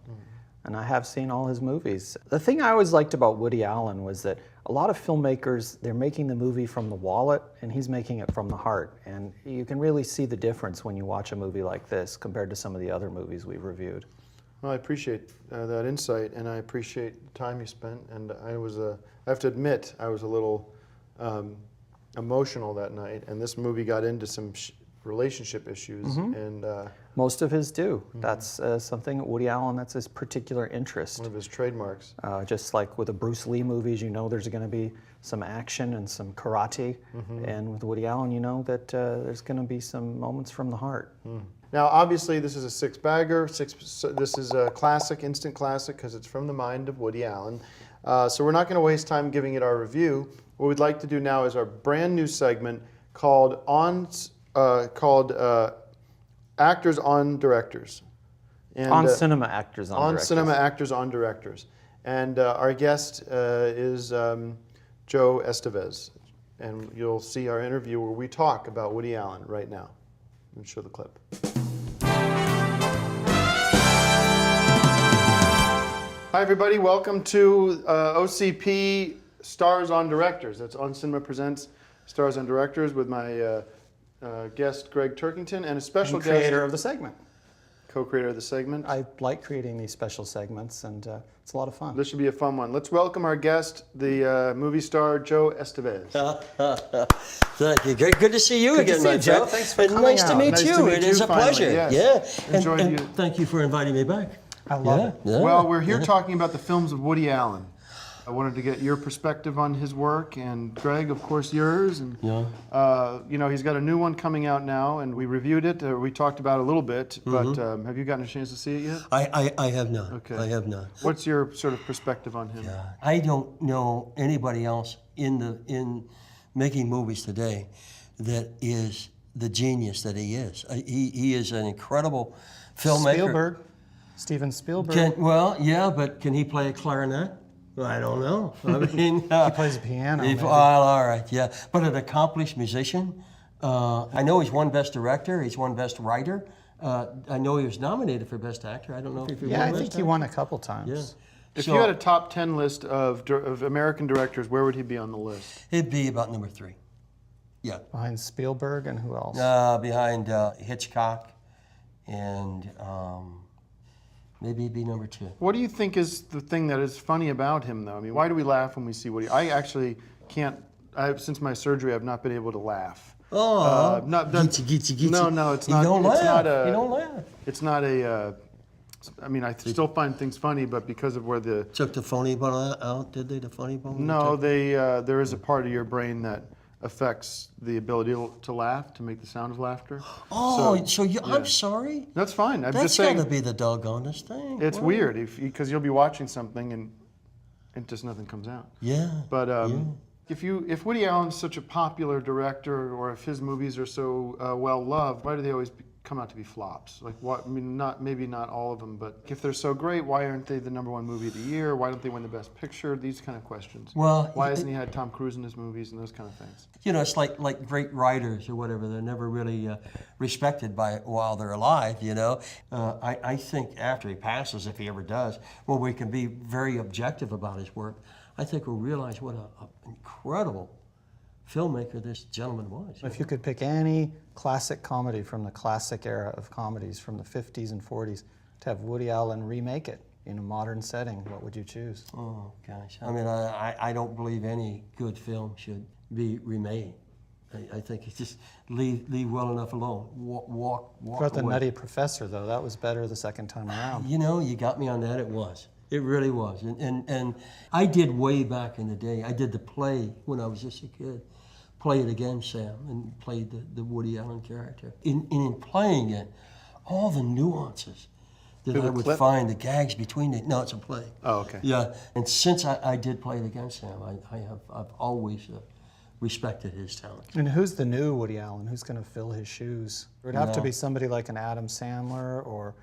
And I have seen all his movies. The thing I always liked about Woody Allen was that a lot of filmmakers, they're making the movie from the wallet, and he's making it from the heart. And you can really see the difference when you watch a movie like this compared to some of the other movies we've reviewed. Well, I appreciate that insight, and I appreciate the time you spent. And I have to admit, I was a little emotional that night, and this movie got into some relationship issues. And most of his do. That's something Woody Allen, that's his particular interest. One of his trademarks. Just like with the Bruce Lee movies, you know there's going to be some action and some karate. And with Woody Allen, you know that there's going to be some moments from the heart. Now, obviously, this is a six-bagger. This is a classic, instant classic, because it's from the mind of Woody Allen. So we're not going to waste time giving it our review. What we'd like to do now is our brand new segment called Actors on Directors. And, on Cinema Actors on Directors. On Cinema Actors on Directors. And our guest is Joe Estevez. And you'll see our interview where we talk about Woody Allen right now. Let me show the clip. Hi, everybody. Welcome to OCP Stars on Directors. That's On Cinema Presents Stars on Directors with my guest, Greg Turkington, and a special guest. Creator of the segment. Co-creator of the segment. I like creating these special segments, and it's a lot of fun. This should be a fun one. Let's welcome our guest, the movie star, Joe Estevez. Thank you. Good to see you again, my Joe. friend. Thanks for coming nice out. to meet Nice you. to meet It you is a finally, pleasure. yes. Yeah. Enjoyed and you. thank you for inviting me back. I love it. Yeah. Well, we're here talking about the films of Woody Allen. I wanted to get your perspective on his work, and Greg, of course, yours. And he's got a new one coming out now, and we reviewed it. We talked about it a little bit, but have you gotten a chance to see it yet? I have not. Okay. I have not. What's your sort of perspective on him? Yeah. I don't know anybody else in making movies today that is the genius that he is. He is an incredible filmmaker. Steven Spielberg. But can he play a clarinet? I don't know. I mean, he plays the piano. All right, yeah. But an accomplished musician. I know he's won Best Director. He's won Best Writer. I know he was nominated for Best Actor. I don't know if he Yeah, won I Best think he Actor. won a couple times. Yeah. If you had a top 10 list of American directors, where would he be on the list? He'd be about number 3. Yeah. Behind Spielberg and who else? Behind Hitchcock, and maybe he'd be number 2. What do you think is the thing that is funny about him, though? I mean, why do we laugh when we see Woody? I actually can't. Since my surgery, I've not been able to laugh. Oh, gitsy. No, it's not. You don't it's laugh. not a. You don't laugh. It's not a. I mean, I still find things funny, but because of where the took the funny bone out, did they? The funny bone? No, there is a part of your brain that affects the ability to laugh, to make the sound of laughter. Oh, so you, I'm sorry. That's fine. I'm That's just saying. got to be the doggonest thing. It's Wow. weird because you'll be watching something and just nothing comes out. Yeah. But if Woody Allen's such a popular director, or if his movies are so well loved, why do they always come out to be flops? Like, what? I mean, maybe not all of them, but if they're so great, why aren't they the #1 movie of the year? Why don't they win the Best Picture? These kind of questions. Well, why hasn't he had Tom Cruise in his movies and those kind of things? You know, it's like great writers or whatever. They're never really respected by while they're alive. You know, I think after he passes, if he ever does, well, we can be very objective about his work. I think we'll realize what an incredible filmmaker this gentleman was. If you could pick any classic comedy from the classic era of comedies from the 50s and 40s to have Woody Allen remake it in a modern setting, what would you choose? Oh, gosh. I mean, I don't believe any good film should be remade. I think it's just leave well enough alone. Walk What about The away. Nutty Professor, though? That was better the second time around. You know, you got me on that. It was. It really was. And I did way back in the day. I did the play when I was just a kid. Play It Again, Sam, and played the Woody Allen character. In playing it, all the nuances that I would find, the gags between it. No, it's a play. Oh, okay. Yeah, and since I did Play It Again, Sam, I've always respected his talent. And who's the new Woody Allen? Who's going to fill his shoes? It would have to be somebody like an Adam Sandler or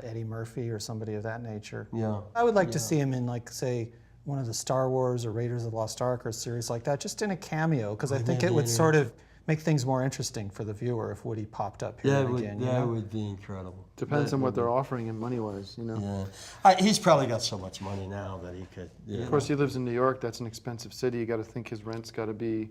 Eddie Murphy or somebody of that nature. Yeah. I would like to see him in, like, say, one of the Star Wars or Raiders of the Lost Ark or a series like that, just in a cameo, because I think it would sort of make things more interesting for the viewer if Woody popped up here again. That would be incredible. Depends on what they're offering him money-wise, you know. Yeah, he's probably got so much money now that he could. Of course, he lives in New York. That's an expensive city. You got to think his rent's got to be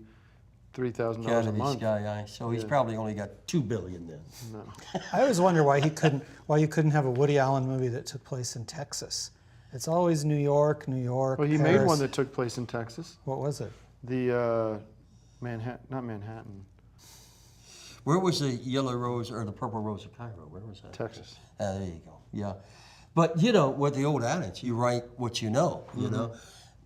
$3,000 a month. So he's probably only got $2 billion then. No. I always wonder why you couldn't have a Woody Allen movie that took place in Texas. It's always New York. Well, he Paris. made one that took place in Texas. What was it? The not Manhattan. Where was the Yellow Rose or the Purple Rose of Cairo? Where was that? Texas. There you go. Yeah, but you know, with the old adage, you write what you know. You know,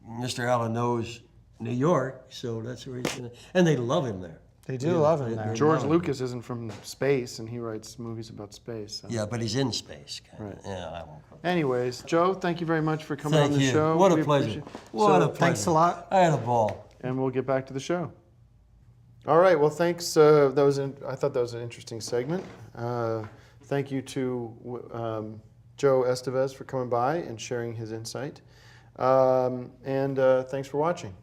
Mr. Allen knows New York, so that's where he's gonna. And they love him there. They do love him there. George Lucas isn't from space, and he writes movies about space. So. Yeah, but he's in space. Right. Yeah, I won't go. Anyways, Joe, thank you very much for coming on the show. What a We pleasure. appreciate- What a pleasure. Thanks a lot. I had a ball. And we'll get back to the show. All right. Well, thanks. I thought that was an interesting segment. Thank you to Joe Estevez for coming by and sharing his insight. And thanks for watching.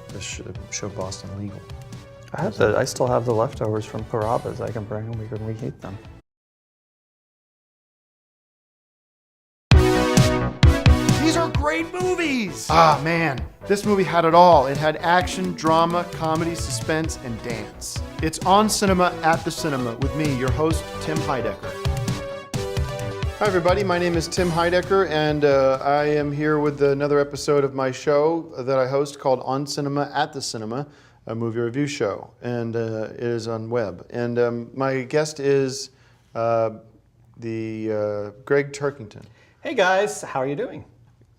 This show Boston Legal. I still have the leftovers from Carrabba's. I can bring them. We can reheat them. These are great movies! Ah, man. This movie had it all. It had action, drama, comedy, suspense, and dance. It's On Cinema at the Cinema with me, your host, Tim Heidecker. Hi, everybody. My name is Tim Heidecker, and I am here with another episode of my show that I host called On Cinema at the Cinema, a movie review show, and it is on web. And my guest is Greg Turkington. Hey guys, how are you doing?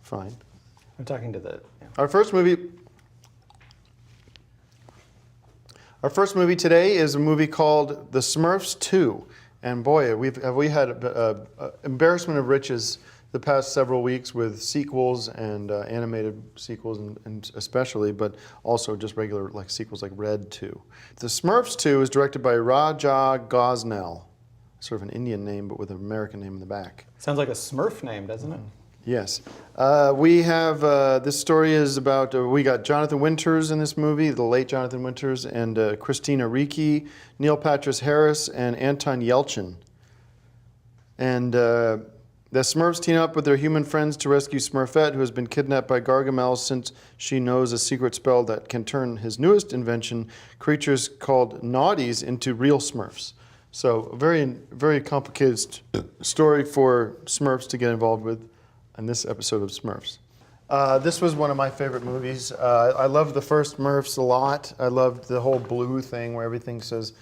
Fine. I'm talking to the. Our first movie today is a movie called The Smurfs 2. And boy, have we had embarrassment of riches the past several weeks with sequels and animated sequels, and especially, but also just regular like sequels like Red 2. The Smurfs 2 is directed by Raja Gosnell, sort of an Indian name, but with an American name in the back. Sounds like a Smurf name, doesn't it? Yes. We have, this story is about, we got Jonathan Winters in this movie, the late Jonathan Winters, and Christina Ricci, Neil Patrick Harris, and Anton Yelchin. And the Smurfs team up with their human friends to rescue Smurfette, who has been kidnapped by Gargamel since she knows a secret spell that can turn his newest invention, creatures called Naughties, into real Smurfs. So a very, very complicated story for Smurfs to get involved with in this episode of Smurfs. This was one of my favorite movies. I loved the first Smurfs a lot. I loved the whole blue thing where everything says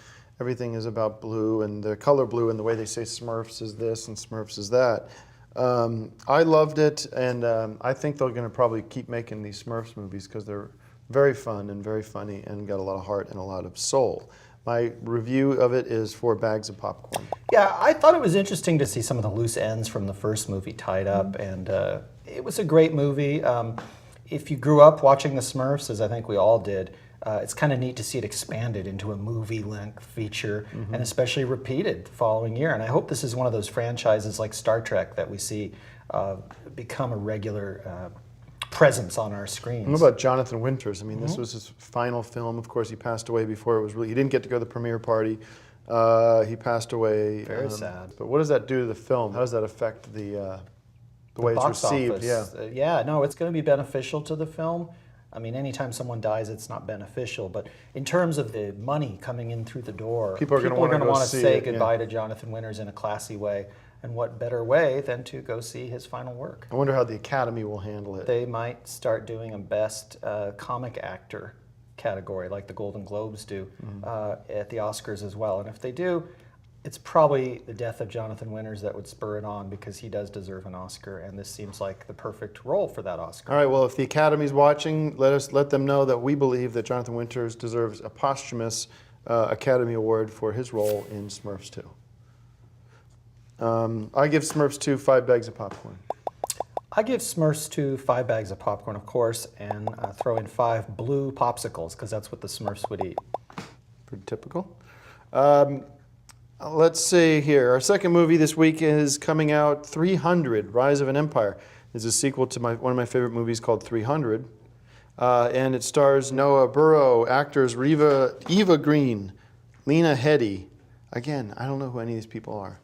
everything is about blue, and the color blue, and the way they say Smurfs is this and Smurfs is that. I loved it, and I think they're going to probably keep making these Smurfs movies because they're very fun and very funny and got a lot of heart and a lot of soul. My review of it is 4 bags of popcorn. Yeah, I thought it was interesting to see some of the loose ends from the first movie tied up, and it was a great movie. If you grew up watching The Smurfs, as I think we all did, it's kind of neat to see it expanded into a movie-length feature, and especially repeated the following year. And I hope this is one of those franchises like Star Trek that we see become a regular presence on our screens. What about Jonathan Winters? I mean, this was his final film. Of course, he passed away before it was really. He didn't get to go to the premiere party. He passed away. Very sad. But what does that do to the film? How does that affect the way it's box received? office. Yeah, no, it's going to be beneficial to the film. I mean, anytime someone dies, it's not beneficial. But in terms of the money coming in through the door, people are going to want to say goodbye to Jonathan Winters in a classy way. And what better way than to go see his final work? I wonder how the Academy will handle it. They might start doing a best comic actor category like the Golden Globes do at the Oscars as well. And if they do, it's probably the death of Jonathan Winters that would spur it on, because he does deserve an Oscar, and this seems like the perfect role for that Oscar. All right, well, if the Academy's watching, let them know that we believe that Jonathan Winters deserves a posthumous Academy Award for his role in Smurfs 2. I give Smurfs 2 5 bags of popcorn. I give Smurfs 2 5 bags of popcorn, of course, and throw in 5 blue popsicles, because that's what the Smurfs would eat. Pretty typical. Let's see here. Our second movie this week is coming out, 300, Rise of an Empire. It's a sequel to one of my favorite movies called 300. And it stars Noah Burrow, actors Eva Green, Lena Headey. Again, I don't know who any of these people are.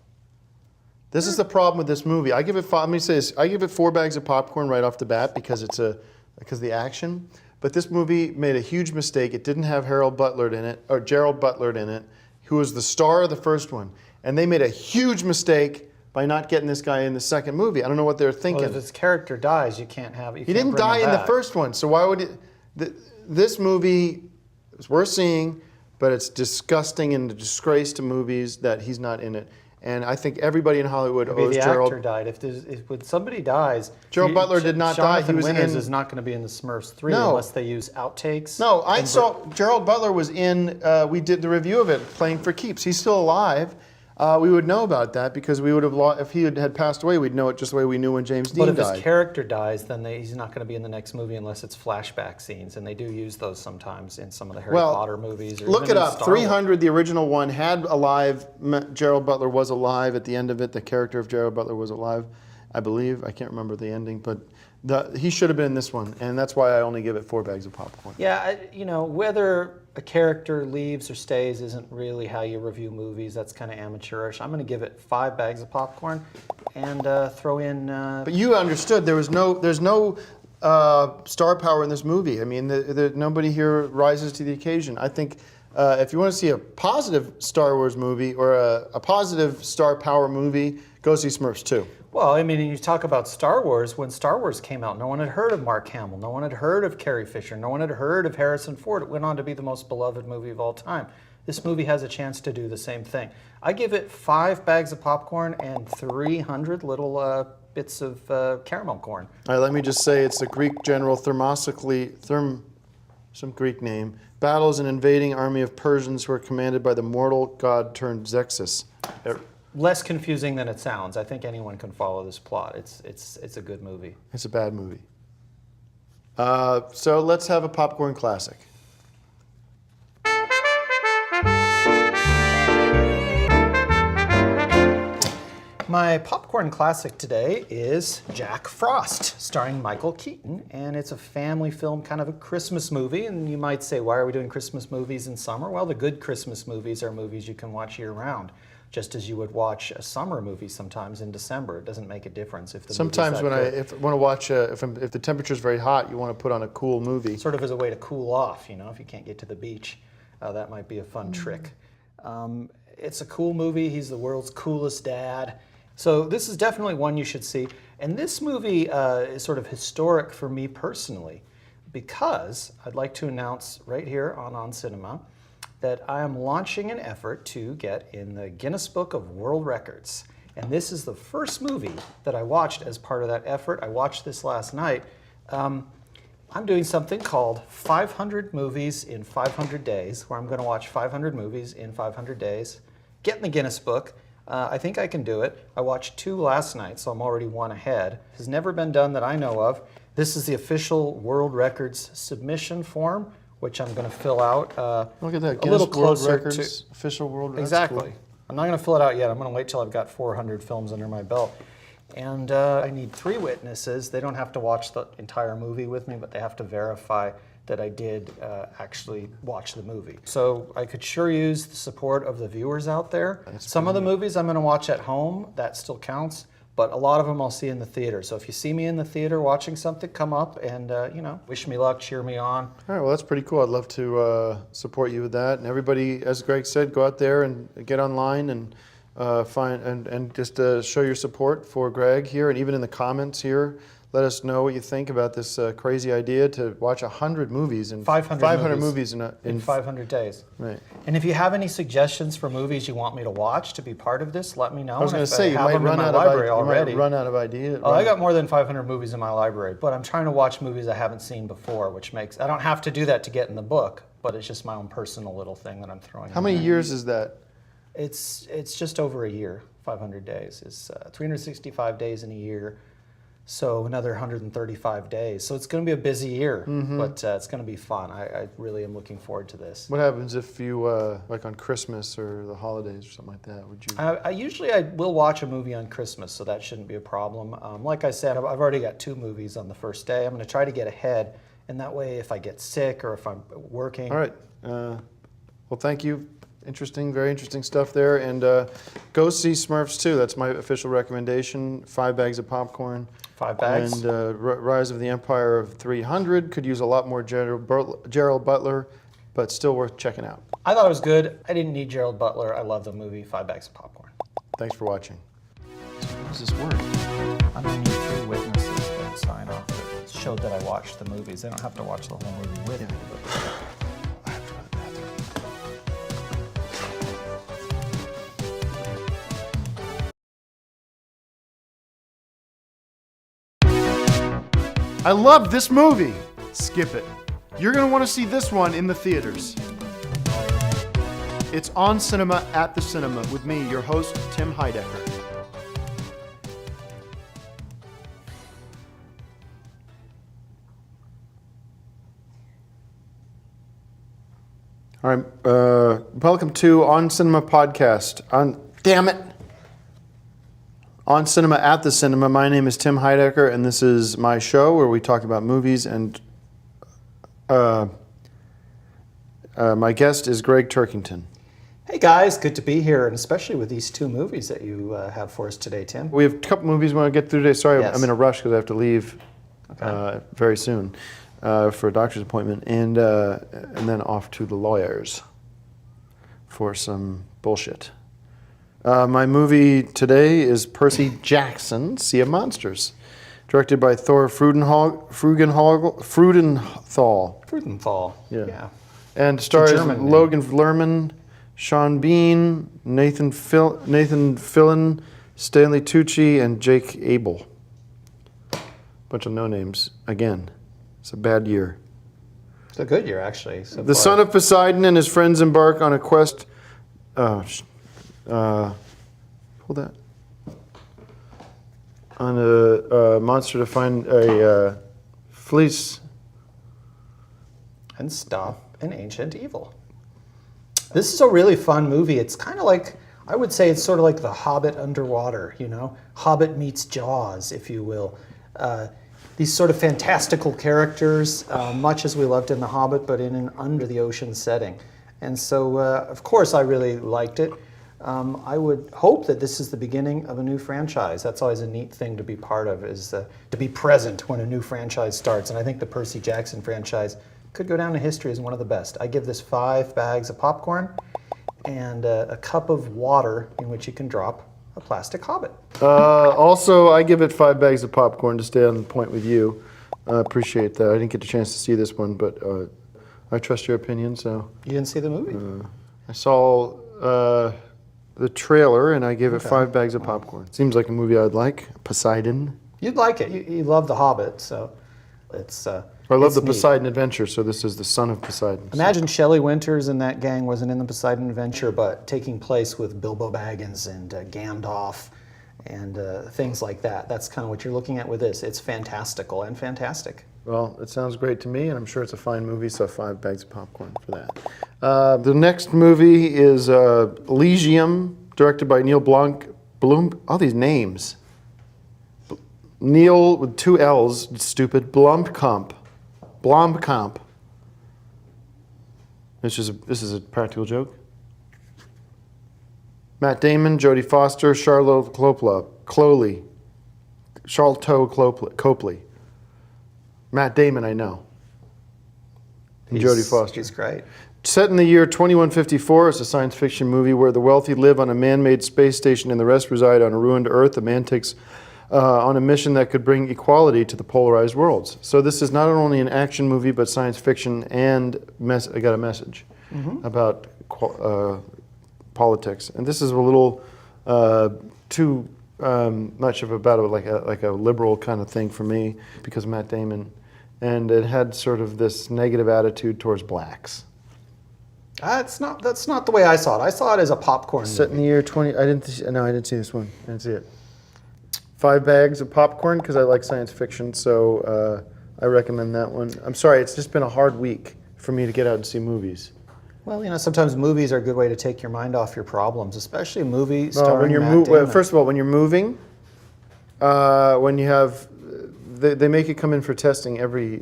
This is the problem with this movie. I give it let me say this. I give it 4 bags of popcorn right off the bat because of the action. But this movie made a huge mistake. It didn't have Gerald Butler in it, who was the star of the first one. And they made a huge mistake by not getting this guy in the second movie. I don't know what they're thinking. Well, if his character dies, you can't have it. He didn't die in the first one, so why would it? This movie is worth seeing, but it's disgusting and a disgrace to movies that he's not in it. And I think everybody in Hollywood owes Gerald. Actor died. If somebody dies, Gerald Butler did not die. Jonathan Winters is not going to be in the Smurfs 3 unless they use outtakes. No, I saw Gerald Butler was in. We did the review of it, Playing for Keeps. He's still alive. We would know about that because we would have if he had passed away, we'd know it just the way we knew when James Dean died. But if his character dies, then he's not going to be in the next movie unless it's flashback scenes, and they do use those sometimes in some of the Harry Potter movies. Or look it up. 300, the original one, had alive. Gerald Butler was alive at the end of it. The character of Gerald Butler was alive, I believe. I can't remember the ending, but he should have been in this one, and that's why I only give it 4 bags of popcorn. Yeah, whether a character leaves or stays isn't really how you review movies. That's kind of amateurish. I'm going to give it 5 bags of popcorn and throw in. But you understood there's no star power in this movie. I mean, nobody here rises to the occasion. I think if you want to see a positive Star Wars movie or a positive star power movie, go see Smurfs 2. Well, I mean, you talk about Star Wars. When Star Wars came out, no one had heard of Mark Hamill. No one had heard of Carrie Fisher. No one had heard of Harrison Ford. It went on to be the most beloved movie of all time. This movie has a chance to do the same thing. I give it 5 bags of popcorn and 300 little bits of caramel corn. All right, let me just say it's the Greek general some Greek name, battles an invading army of Persians who are commanded by the mortal god turned Xerxes. Less confusing than it sounds. I think anyone can follow this plot. It's a good movie. It's a bad movie. So let's have a popcorn classic. My popcorn classic today is Jack Frost, starring Michael Keaton, and it's a family film, kind of a Christmas movie. And you might say, why are we doing Christmas movies in summer? Well, the good Christmas movies are movies you can watch year-round, just as you would watch a summer movie sometimes in December. It doesn't make a difference if the Sometimes when movie's I want to watch, if the temperature's very hot, you want to put on a cool movie. sort of as a way to cool off, you know, if you can't get to the beach, that might be a fun trick. It's a cool movie. He's the world's coolest dad. So this is definitely one you should see. And this movie is sort of historic for me personally, because I'd like to announce right here on Cinema that I am launching an effort to get in the Guinness Book of World Records. And this is the first movie that I watched as part of that effort. I watched this last night. I'm doing something called 500 Movies in 500 Days, where I'm going to watch 500 movies in 500 days, get in the Guinness Book. I think I can do it. I watched 2 last night, so I'm already 1 ahead. It has never been done that I know of. This is the official World Records submission form, which I'm going to fill out. Look at that, a little Guinness World closer Records, to official World Records. exactly. I'm not going to fill it out yet. I'm going to wait till I've got 400 films under my belt. And I need 3 witnesses. They don't have to watch the entire movie with me, but they have to verify that I did actually watch the movie. So I could sure use the support of the viewers out there. Some of the movies I'm going to watch at home, that still counts, but a lot of them I'll see in the theater. So if you see me in the theater watching something, come up and you know, wish me luck, cheer me on. All right, well, that's pretty cool. I'd love to support you with that. And everybody, as Greg said, go out there and get online and find and just show your support for Greg here, and even in the comments here, let us know what you think about this crazy idea to watch 100 movies in 500 movies in 500 days. Right. And if you have any suggestions for movies you want me to watch to be part of this, let me know. I was going to say, you might run out of ideas. Oh, I got more than 500 movies in my library, but I'm trying to watch movies I haven't seen before, which makes, I don't have to do that to get in the book, but it's just my own personal little thing that I'm throwing in. How many years is that? It's just over a year. 500 days is 365 days in a year. So another 135 days. So it's going to be a busy year, but it's going to be fun. I really am looking forward to this. What happens if you, like on Christmas or the holidays or something like that? Would you? I will watch a movie on Christmas, so that shouldn't be a problem. Like I said, I've already got 2 movies on the first day. I'm going to try to get ahead, and that way if I get sick or if I'm working. All right. Well, thank you. Interesting, very interesting stuff there. And go see Smurfs 2. That's my official recommendation. 5 bags of popcorn. 5 bags. And Rise of the Empire of 300. Could use a lot more Gerald Butler, but still worth checking out. I thought it was good. I didn't need Gerald Butler. I love the movie. 5 bags of popcorn. Thanks for watching. How does this work? I'm going to need 3 witnesses that sign off that showed that I watched the movies. They don't have to watch the whole movie with me. But I love this movie. Skip it. You're going to want to see this one in the theaters. It's on Cinema at the Cinema with me, your host, Tim Heidecker. All right, welcome to On Cinema Podcast. Damn it. On Cinema at the Cinema, my name is Tim Heidecker, and this is my show where we talk about movies, and my guest is Greg Turkington. hey guys, good to be here, and especially with these 2 movies that you have for us today, Tim. We have a couple movies we want to get through today. Sorry, Yes. I'm in a rush because I have to leave very soon for a doctor's appointment, and then off to the lawyers for some bullshit. My movie today is Percy Jackson, Sea of Monsters, directed by Thor Freudenthal. Yeah. And stars Logan Lerman, Sean Bean, Nathan Fillion, Stanley Tucci, and Jake Abel. Bunch of no-names again. It's a bad year. It's a good year, actually. The son of Poseidon and his friends embark on a quest... hold that. On a monster to find a fleece. And stop an ancient evil. This is a really fun movie. It's kind of like, I would say it's sort of like The Hobbit underwater, you know? Hobbit meets Jaws, if you will. These sort of fantastical characters, much as we loved in The Hobbit, but in an under the ocean setting. And so, of course, I really liked it. I would hope that this is the beginning of a new franchise. That's always a neat thing to be part of, is to be present when a new franchise starts. And I think the Percy Jackson franchise could go down to history as one of the best. I give this 5 bags of popcorn and a cup of water in which you can drop a plastic hobbit. Also, I give it 5 bags of popcorn to stay on point with you. I appreciate that. I didn't get a chance to see this one, but I trust your opinion, so. You didn't see the movie? I saw the trailer, and I gave it 5 bags of popcorn. Seems like a movie I'd like. Poseidon. You'd like it. You love The Hobbit, so it's I love it's the neat. Poseidon Adventure, so this is the son of Poseidon. Imagine Shelley Winters and that gang wasn't in the Poseidon Adventure, but taking place with Bilbo Baggins and Gandalf and things like that. That's kind of what you're looking at with this. It's fantastical and fantastic. Well, it sounds great to me, and I'm sure it's a fine movie, so 5 bags of popcorn for that. The next movie is Elysium, directed by Neil Blum. All these names. Neil with 2 L's, stupid. Blomkamp. This is a practical joke. Matt Damon, Jodie Foster, Charlotte Copley. Matt Damon, I know. And Jodie Foster. He's great. Set in the year 2154, it's a science fiction movie where the wealthy live on a man-made space station and the rest reside on a ruined Earth. A man takes on a mission that could bring equality to the polarized worlds. So this is not only an action movie, but science fiction, and I got a message about politics. And this is a little too much of about like a liberal kind of thing for me, because of Matt Damon, and it had sort of this negative attitude towards blacks. That's not the way I saw it. I saw it as a popcorn Set in the year 20. I didn't see this one. I didn't see it. 5 bags of popcorn because I like science fiction, so I recommend that one. I'm sorry, it's just been a hard week for me to get out and see movies. Well, you know, sometimes movies are a good way to take your mind off your problems, especially a movie starring Matt Damon. First of all, when you're moving, when you have, they make you come in for testing every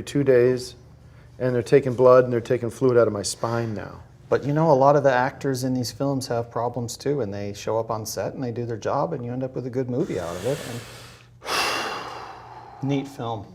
2 days, and they're taking blood and they're taking fluid out of my spine now. But you know, a lot of the actors in these films have problems too, and they show up on set and they do their job, and you end up with a good movie out of it. And neat film.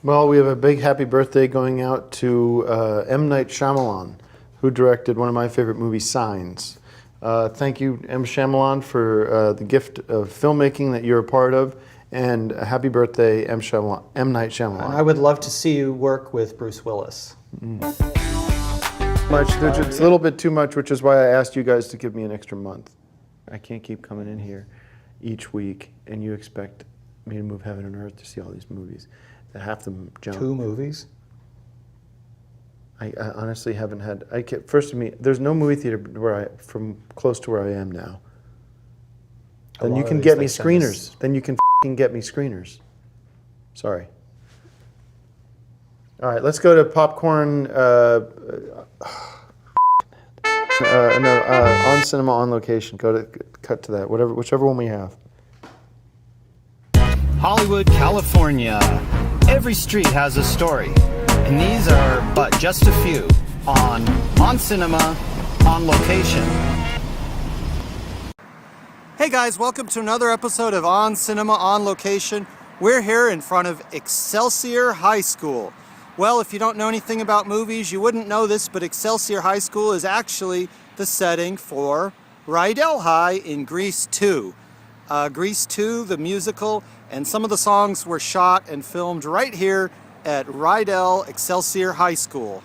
Well, we have a big happy birthday going out to M. Night Shyamalan, who directed one of my favorite movies, Signs. Thank you, M. Shyamalan, for the gift of filmmaking that you're a part of, and a happy birthday, M. Night Shyamalan. And I would love to see you work with Bruce Willis. It's a little bit too much, which is why I asked you guys to give me an extra month. I can't keep coming in here each week, and you expect me to move heaven and earth to see all these movies. Half them jump. 2 movies? I honestly haven't had. First of me, there's no movie theater from close to where I am now. Then you can get me screeners. Then you can get me screeners. Sorry. All right, let's go to popcorn. On cinema, on location. Cut to that. Whichever one we have. Hollywood, California. Every street has a story, and these are but just a few on cinema, on location. Hey guys, welcome to another episode of On Cinema, On Location. We're here in front of Excelsior High School. Well, if you don't know anything about movies, you wouldn't know this, but Excelsior High School is actually the setting for Rydell High in Grease 2. Grease 2, the musical, and some of the songs were shot and filmed right here at Rydell Excelsior High School.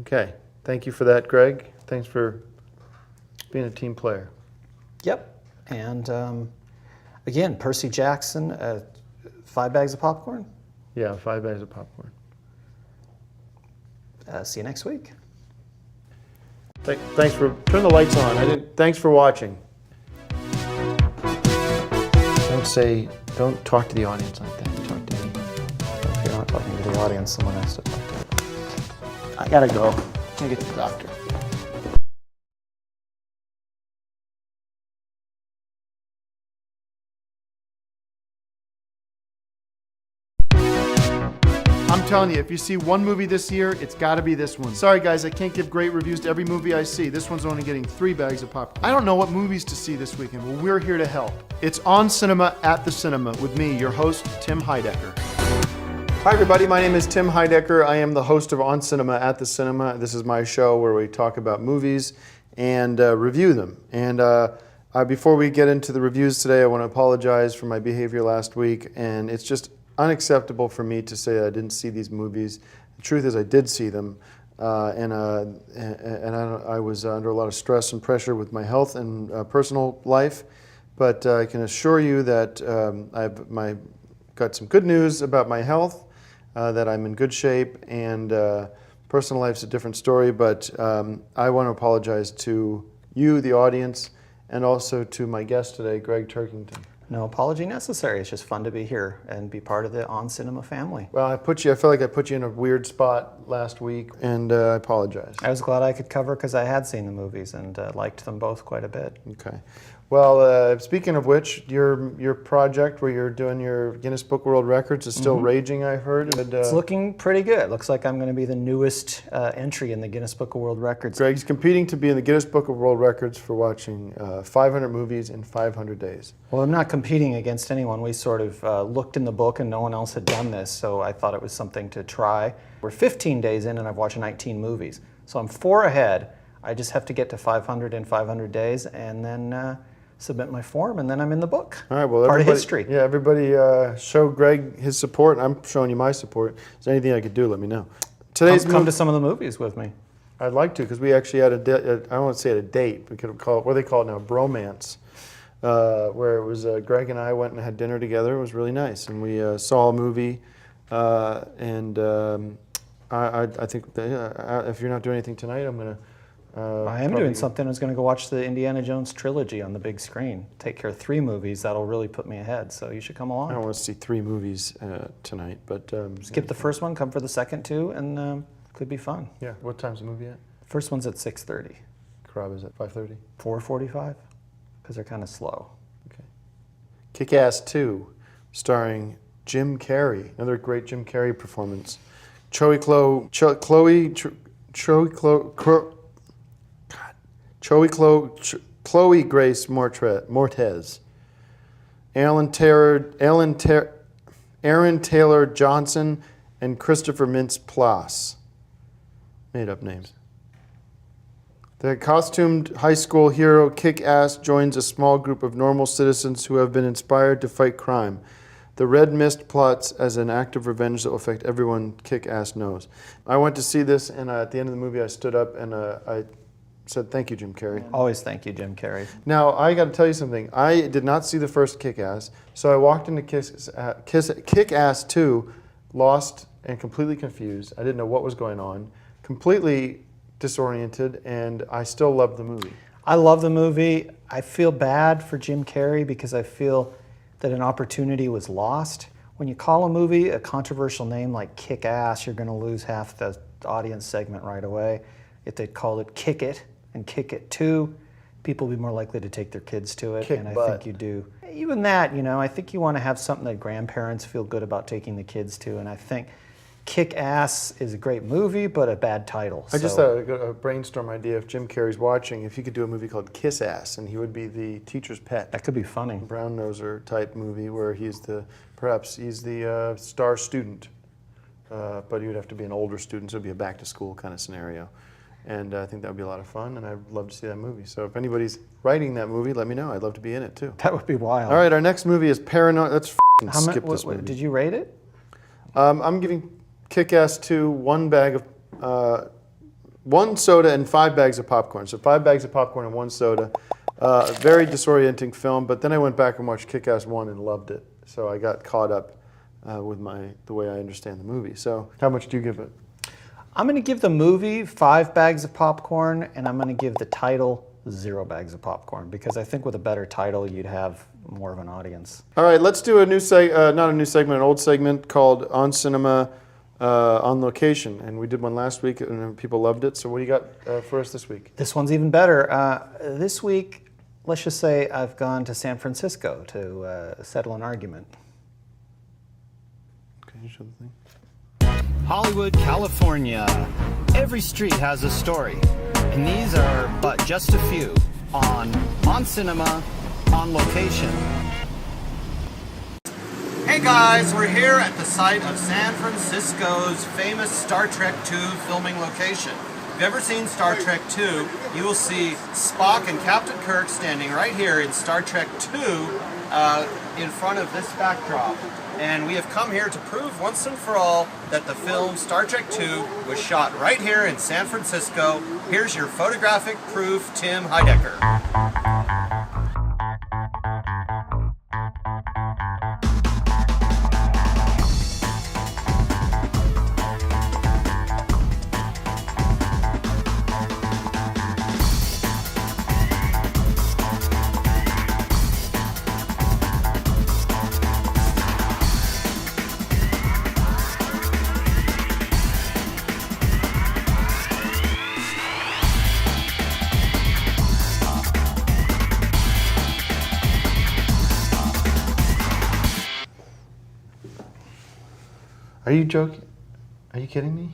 Okay, thank you for that, Greg. Thanks for being a team player. Yep, and again, Percy Jackson, 5 bags of popcorn? Yeah, 5 bags of popcorn. See you next week. Thanks for turn the lights on. Thanks for watching. don't talk to the audience like that. Talk to me. If you're not talking to the audience, someone has to talk to you. I gotta go. I get to the doctor. I'm telling you, if you see one movie this year, it's gotta be this one. Sorry guys, I can't give great reviews to every movie I see. This one's only getting 3 bags of popcorn. I don't know what movies to see this weekend. Well, we're here to help. It's On Cinema at the Cinema with me, your host, Tim Heidecker. Hi everybody, my name is Tim Heidecker. I am the host of On Cinema at the Cinema. This is my show where we talk about movies and review them. And before we get into the reviews today, I want to apologize for my behavior last week. And it's just unacceptable for me to say I didn't see these movies. The truth is I did see them. I was under a lot of stress and pressure with my health and personal life. But I can assure you that I've got some good news about my health. That I'm in good shape, and personal life's a different story, but I want to apologize to you, the audience, and also to my guest today, Greg Turkington. No apology necessary. It's just fun to be here and be part of the On Cinema family. Well, I feel like I put you in a weird spot last week, and I apologize. I was glad I could cover because I had seen the movies and liked them both quite a bit. Okay. Well, speaking of which, your project where you're doing your Guinness Book of World Records is still raging, I heard. It's looking pretty good. Looks like I'm going to be the newest entry in the Guinness Book of World Records. Greg's competing to be in the Guinness Book of World Records for watching 500 movies in 500 days. Well, I'm not competing against anyone. We sort of looked in the book and no one else had done this, so I thought it was something to try. We're 15 days in and I've watched 19 movies. So I'm 4 ahead. I just have to get to 500 in 500 days and then submit my form, and then I'm in the book. All right, well, part of history. Yeah, everybody show Greg his support. I'm showing you my support. Is there anything I could do, let me know. Come to some of the movies with me. I'd like to, because we actually had I don't want to say a date, we could call it, what do they call it now, bromance, where it was Greg and I went and had dinner together. It was really nice, and we saw a movie, and I think that, if you're not doing anything tonight, I'm going to I am doing something. I was going to go watch the Indiana Jones trilogy on the big screen. Take care of 3 movies. That'll really put me ahead. So you should come along. I don't want to see 3 movies tonight, but skip the first one, come for the second 2, and could be fun. Yeah. What time's the movie at? First one's at 6:30. Crab is at 5:30. 4:45, because they're kind of slow. Okay. Kick-Ass 2, starring Jim Carrey. Another great Jim Carrey performance. Chloe Grace Moretz, Aaron Taylor Johnson, and Christopher Mintz-Plasse. Made up names. The costumed high school hero Kick-Ass joins a small group of normal citizens who have been inspired to fight crime. The Red Mist plots as an act of revenge that will affect everyone Kick-Ass knows. I went to see this, and at the end of the movie I stood up and I said, "Thank you, Jim Carrey." Always thank you, Jim Carrey. Now, I got to tell you something. I did not see the first Kick-Ass, so I walked into Kick-Ass 2, lost and completely confused. I didn't know what was going on, completely disoriented, and I still love the movie. I love the movie. I feel bad for Jim Carrey because I feel that an opportunity was lost. When you call a movie a controversial name like Kick-Ass, you're going to lose half the audience segment right away. If they'd called it Kick It and Kick It 2, people would be more likely to take their kids to it, and I think you do. Even that, I think you want to have something that grandparents feel good about taking the kids to, and I think Kick-Ass is a great movie, but a bad title. I just had a brainstorm idea. If Jim Carrey's watching, if he could do a movie called Kiss Ass, and he would be the teacher's pet. That could be funny. Brown noser type movie where perhaps he's the star student, but he would have to be an older student, so it'd be a back to school kind of scenario. And I think that would be a lot of fun, and I'd love to see that movie. So if anybody's writing that movie, let me know. I'd love to be in it too. That would be wild. All right, our next movie is Paranoid. Let's skip this movie. Did you rate it? I'm giving Kick-Ass 2 1 soda and 5 bags of popcorn. So 5 bags of popcorn and 1 soda. Very disorienting film, but then I went back and watched Kick-Ass 1 and loved it. So I got caught up with the way I understand the movie. So how much do you give it? I'm going to give the movie 5 bags of popcorn, and I'm going to give the title 0 bags of popcorn, because I think with a better title, you'd have more of an audience. All right, let's do a new not a new segment, an old segment called On Cinema on Location. And we did one last week and people loved it. So what do you got for us this week? This one's even better. This week, let's just say I've gone to San Francisco to settle an argument. Okay, you show the thing. Hollywood, California. Every street has a story, and these are but just a few on Cinema, on Location. Hey guys, we're here at the site of San Francisco's famous Star Trek II filming location. If you've ever seen Star Trek II, you will see Spock and Captain Kirk standing right here in Star Trek II in front of this backdrop. And we have come here to prove once and for all that the film Star Trek II was shot right here in San Francisco. Here's your photographic proof, Tim Heidecker. Are you joking? Are you kidding me?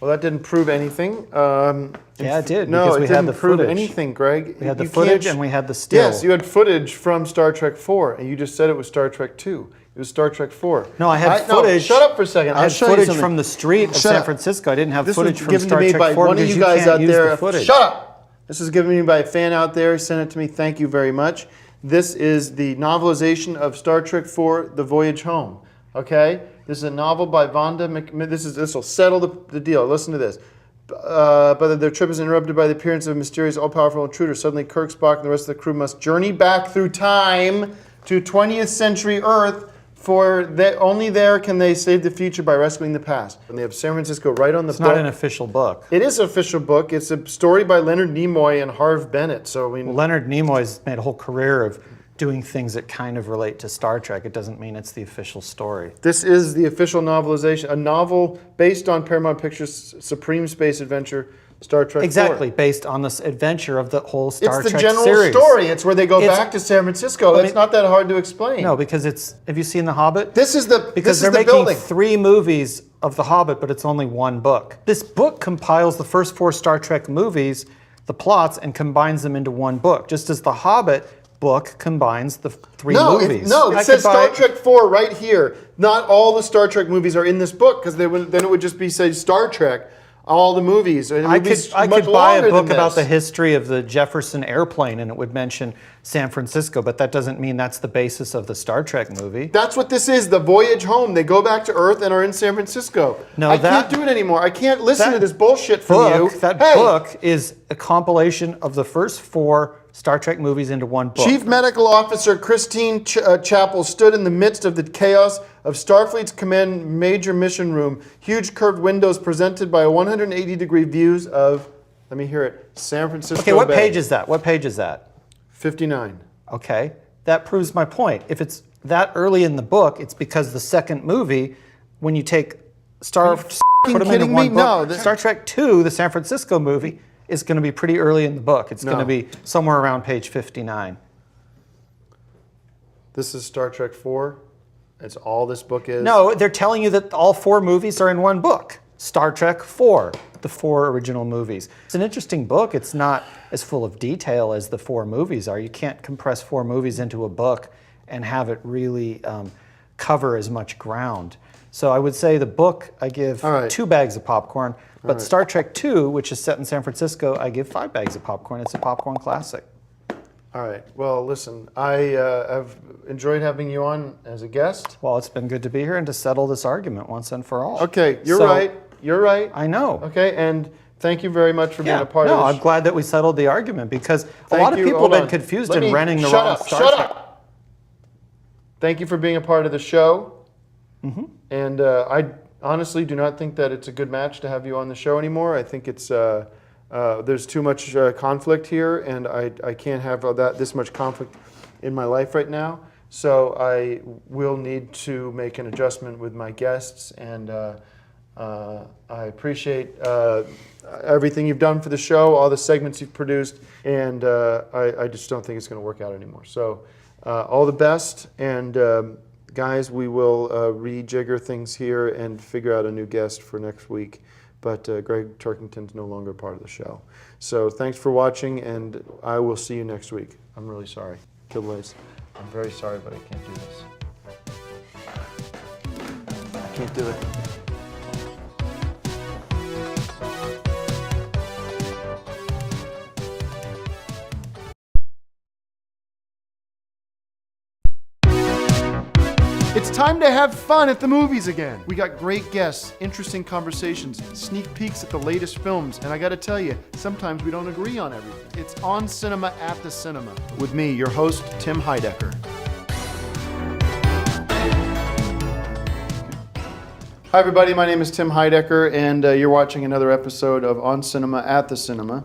Well, that didn't prove anything. Yeah, it did. No, because it we didn't had the prove footage. anything, Greg. We had the You footage can't and we had the still. Yes, you had footage from Star Trek 4, and you just said it was Star Trek 2. It was Star Trek 4. No, I had footage. No, shut up for a second. I had show you footage something. from the street of Shut San up. Francisco. I didn't have This footage was from given Star to me Trek by 4 one of because you you guys can't out use there. the footage. Shut up! This was given to me by a fan out there. He sent it to me. Thank you very much. This is the novelization of Star Trek 4: The Voyage Home. Okay, this is a novel by Vonda This will settle the deal. Listen to this. But their trip is interrupted by the appearance of a mysterious, all-powerful intruder. Suddenly, Kirk, Spock, and the rest of the crew must journey back through time to 20th century Earth. Only there can they save the future by rescuing the past. And they have San Francisco right on the book. It's not an official book. It is an official book. It's a story by Leonard Nimoy and Harve Bennett. So I mean, Leonard Nimoy's made a whole career of doing things that kind of relate to Star Trek. It doesn't mean it's the official story. This is the official novelization, a novel based on Paramount Pictures' Supreme Space Adventure, Star Trek 4. Exactly, based on this adventure of the whole Star Trek series. It's the general story. It's where they go back to San Francisco. It's not that hard to explain. No, because it's. Have you seen The Hobbit? This is the because they're making 3 movies of The Hobbit, but it's only 1 book. This book compiles the first 4 Star Trek movies, the plots, and combines them into 1 book. Just as The Hobbit book combines the 3 movies. It says Star Trek 4 right here. Not all the Star Trek movies are in this book because then it would just be say Star Trek. All the movies. I could buy a book about the history of the Jefferson airplane and it would mention San Francisco, but that doesn't mean that's the basis of the Star Trek movie. That's what this is, the voyage home. They go back to Earth and are in San Francisco. No, I can't do it anymore. I can't listen to this bullshit from you. That book is a compilation of the first 4 Star Trek movies into 1 book. Chief Medical Officer Christine Chappell stood in the midst of the chaos of Starfleet's command major mission room. Huge curved windows presented by 180-degree views of, let me hear it, San Francisco Okay, what Bay. page is that? What page is that? 59. Okay, that proves my point. If it's that early in the book, it's because the second movie, when you take put them into 1 book, No, Star Trek II, the San Francisco movie, is going to be pretty early in the book. It's going to be somewhere around page 59. This is Star Trek 4. It's all this book is. No, they're telling you that all 4 movies are in 1 book. Star Trek 4, the 4 original movies. It's an interesting book. It's not as full of detail as the 4 movies are. You can't compress 4 movies into a book and have it really cover as much ground. So I would say the book, I give 2 bags of popcorn. But Star Trek II, which is set in San Francisco, I give 5 bags of popcorn. It's a popcorn classic. All right. Well, listen, I have enjoyed having you on as a guest. Well, it's been good to be here and to settle this argument once and for all. Okay, you're right. You're right. I know. Okay, and thank you very much for being a part of this. No, I'm glad that we settled the argument because a lot of people have been confused and renting the wrong Star Trek. Shut up! Thank you for being a part of the show. Mm-hmm. And I honestly do not think that it's a good match to have you on the show anymore. I think it's there's too much conflict here, and I can't have this much conflict in my life right now. So I will need to make an adjustment with my guests, and I appreciate everything you've done for the show, all the segments you've produced, and I just don't think it's going to work out anymore. So all the best, and guys, we will rejigger things here and figure out a new guest for next week. But Greg Turkington's no longer part of the show. So thanks for watching, and I will see you next week. I'm really sorry. Kill Lace. I'm very sorry, but I can't do this. I can't do it. It's time to have fun at the movies again. We got great guests, interesting conversations, sneak peeks at the latest films, and I gotta tell you, sometimes we don't agree on everything. It's On Cinema at the Cinema with me, your host, Tim Heidecker. Hi everybody, my name is Tim Heidecker, and you're watching another episode of On Cinema at the Cinema.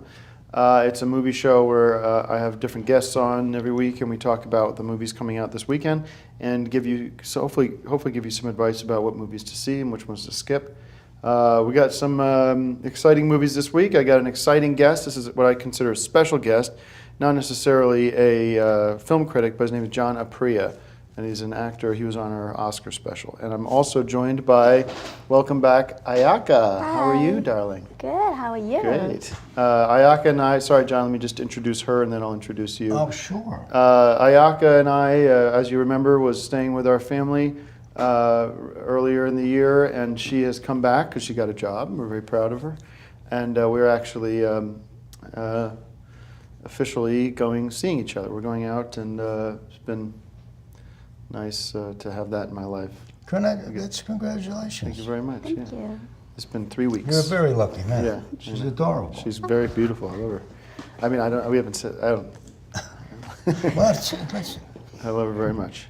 It's a movie show where I have different guests on every week, and we talk about the movies coming out this weekend, and hopefully give you some advice about what movies to see and which ones to skip. We got some exciting movies this week. I got an exciting guest. This is what I consider a special guest, not necessarily a film critic, but his name is John Aprea, and he's an actor. He was on our Oscar special. And I'm also joined by, welcome back, Ayaka. Hi. How are you, darling? Good, how are you? Great. Ayaka and I, sorry, John, let me just introduce her and then I'll introduce you. Oh, sure. Ayaka and I, as you remember, was staying with our family earlier in the year, and she has come back because she got a job. We're very proud of her. And we're actually officially seeing each other. We're going out, and it's been nice to have that in my life. That's congratulations. Thank you very much. Thank you. It's been 3 weeks. You're a very lucky man. Yeah, She's adorable. She's very beautiful. I love her. I mean, we haven't said, I don't. Well, listen. I love her very much.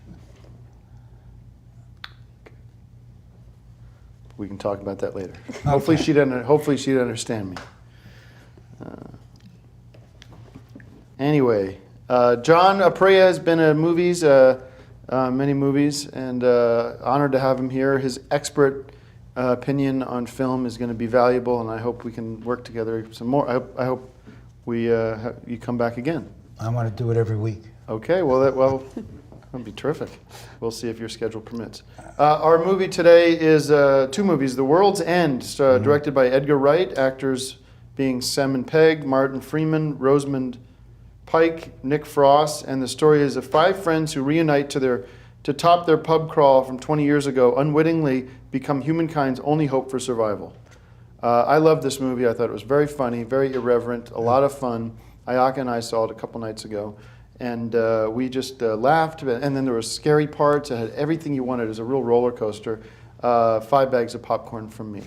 We can talk about that later. Okay. Hopefully she'd understand me. Anyway, John Aprea has been in movies, many movies, and honored to have him here. His expert opinion on film is going to be valuable, and I hope we can work together some more. I hope you come back again. I want to do it every week. Okay, well, that'd be terrific. We'll see if your schedule permits. Our movie today is two movies. The World's End, directed by Edgar Wright, actors being Simon Pegg, Martin Freeman, Rosamund Pike, Nick Frost, and the story is of 5 friends who reunite to top their pub crawl from 20 years ago, unwittingly become humankind's only hope for survival. I love this movie. I thought it was very funny, very irreverent, a lot of fun. Ayaka and I saw it a couple nights ago, and we just laughed, and then there were scary parts. It had everything you wanted. It was a real roller coaster. 5 bags of popcorn from me.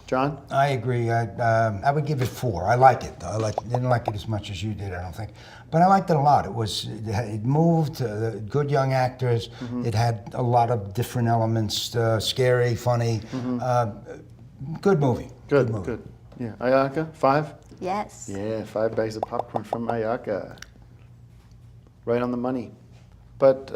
John? I agree. I would give it 4. I like it, though. Didn't like it as much as you did, I don't think. But I liked it a lot. It moved, good young actors. Mm-hmm. It had a lot of different elements, scary, funny. Mm-hmm. Good movie. Good movie. Good. Yeah. Ayaka, 5? Yes. Yeah, 5 bags of popcorn from Ayaka. Right on the money. But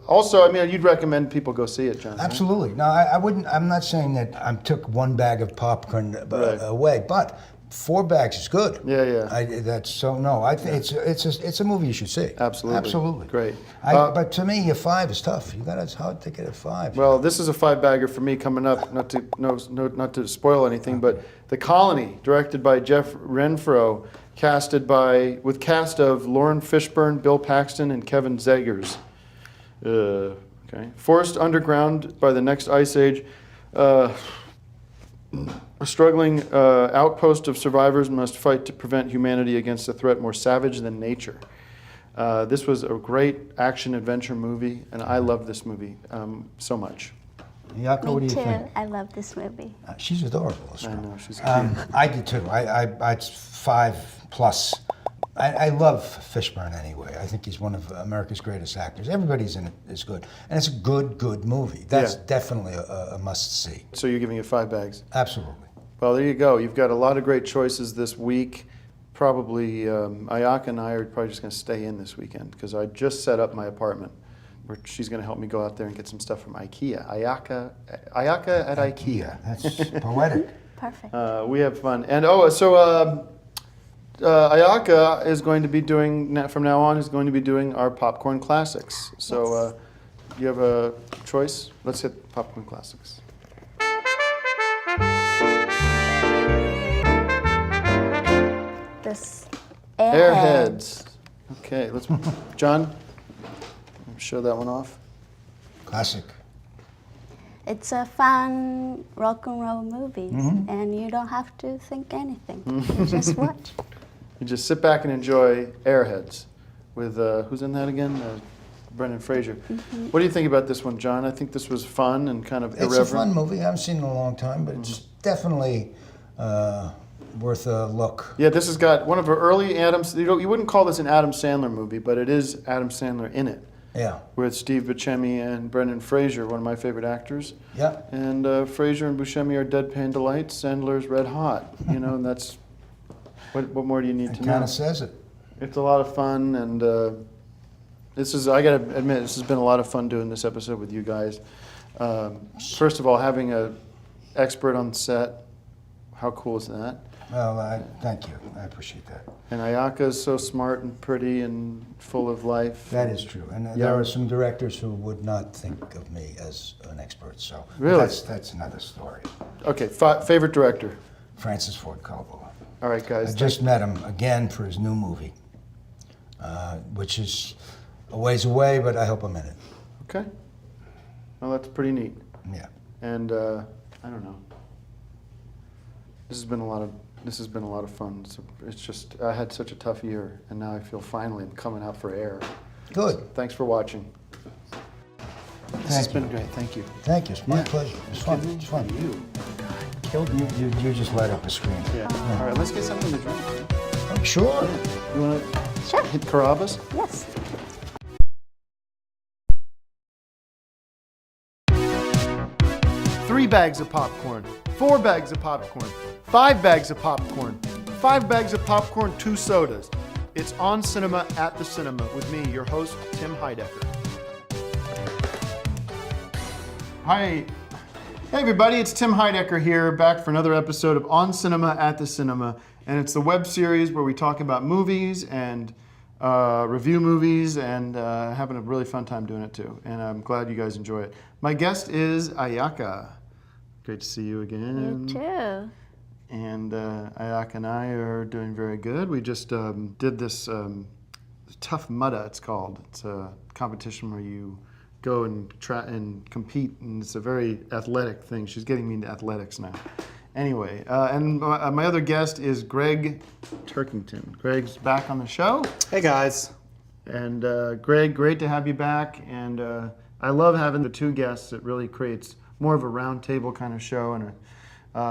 also, I mean, you'd recommend people go see it, John. Absolutely. Right? No, I wouldn't. I'm not saying that I took 1 bag of popcorn away, but 4 bags is good. Yeah, yeah. I think it's a movie you should see. Absolutely. Absolutely. Great. But to me, a 5 is tough. It's hard to get a 5. Well, this is a 5-bagger for me coming up. Not to spoil anything, but The Colony, directed by Jeff Renfro, with cast of Lauren Fishburne, Bill Paxton, and Kevin Zegers. Forced underground by the next ice age, a struggling outpost of survivors must fight to prevent humanity against a threat more savage than nature. This was a great action-adventure movie, and I love this movie so much. Yako, what do you think? I love this movie. She's adorable. I know, she's cute. I did too. It's 5+. I love Fishburne anyway. I think he's one of America's greatest actors. Everybody's in it is good. And it's a good movie. That's definitely a must-see. So you're giving it 5 bags? Absolutely. Well, there you go. You've got a lot of great choices this week. Probably, Ayaka and I are probably just going to stay in this weekend because I just set up my apartment where she's going to help me go out there and get some stuff from IKEA. Ayaka at IKEA. That's poetic. Perfect. We have fun. And Ayaka is going to be doing, from now on, is going to be doing our Popcorn Classics. So you have a choice? Let's hit Popcorn Classics. This Airheads. Okay, let's, John, show that one off. Classic. It's a fun rock and roll movie, and you don't have to think anything. You just watch. You just sit back and enjoy Airheads with, who's in that again? Brendan Fraser. What do you think about this one, John? I think this was fun and kind of irreverent. It's a fun movie. I haven't seen it in a long time, but it's definitely worth a look. Yeah, this has got one of her early Adams. You wouldn't call this an Adam Sandler movie, but it is Adam Sandler in it. Yeah. With Steve Buscemi and Brendan Fraser, one of my favorite actors. Yeah. And Fraser and Buscemi are deadpan delights. Sandler's red hot. You know, and that's what more do you need to know? It kind of says it. It's a lot of fun, and this is, I gotta admit, this has been a lot of fun doing this episode with you guys. First of all, having an expert on set, how cool is that? Well, thank you. I appreciate that. And Ayaka is so smart and pretty and full of life. That is true. And there are some directors who would not think of me as an expert. So really? That's another story. Okay, favorite director? Francis Ford Coppola. All right, guys. I just met him again for his new movie, which is a ways away, but I hope I'm in it. Okay. Well, that's pretty neat. Yeah. And I don't know. This has been a lot of fun. So it's just, I had such a tough year, and now I feel finally I'm coming out for air. Good. Thanks for watching. This has been great. Thank you. Thank you. It's my pleasure. It's fun. It's fun. You killed me. You just light up a screen. Yeah. All right, let's get something to drink. I'm sure. Yeah. You want to hit Carrabba's? Yes. Three bags of popcorn, 4 bags of popcorn, 5 bags of popcorn, 5 bags of popcorn, 2 sodas. It's On Cinema at the Cinema with me, your host, Tim Heidecker. Hi. Hey everybody, it's Tim Heidecker here, back for another episode of On Cinema at the Cinema. And it's the web series where we talk about movies and review movies and having a really fun time doing it too. And I'm glad you guys enjoy it. My guest is Ayaka. Great to see you again. You too. And Ayaka and I are doing very good. We just did this Tough Mudda, it's called. It's a competition where you go and try and compete, and it's a very athletic thing. She's getting me into athletics now. Anyway, and my other guest is Greg Turkington. Greg's back on the show. Hey guys. And Greg, great to have you back. And I love having the two guests. It really creates more of a round table kind of show, and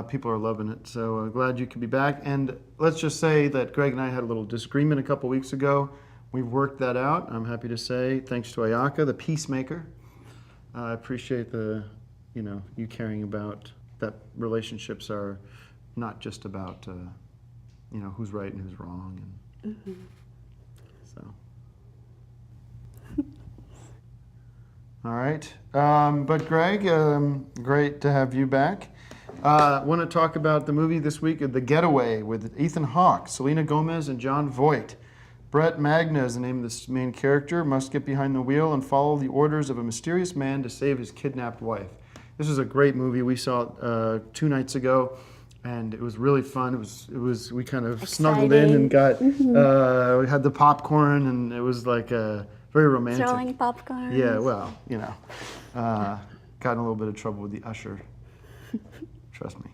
people are loving it. So glad you could be back. And let's just say that Greg and I had a little disagreement a couple weeks ago. We've worked that out, I'm happy to say, thanks to Ayaka, the peacemaker. I appreciate you caring about that relationships are not just about, who's right and who's wrong. And so. All right. But Greg, great to have you back. I want to talk about the movie this week, The Getaway, with Ethan Hawke, Selena Gomez, and Jon Voight. Brett Magna is the name of this main character, must get behind the wheel and follow the orders of a mysterious man to save his kidnapped wife. This is a great movie. We saw it 2 nights ago, and it was really fun. It was we kind of snuggled in and got, we had the popcorn, and it was like very romantic. Throwing popcorn. Yeah, well, got in a little bit of trouble with the usher. Trust me.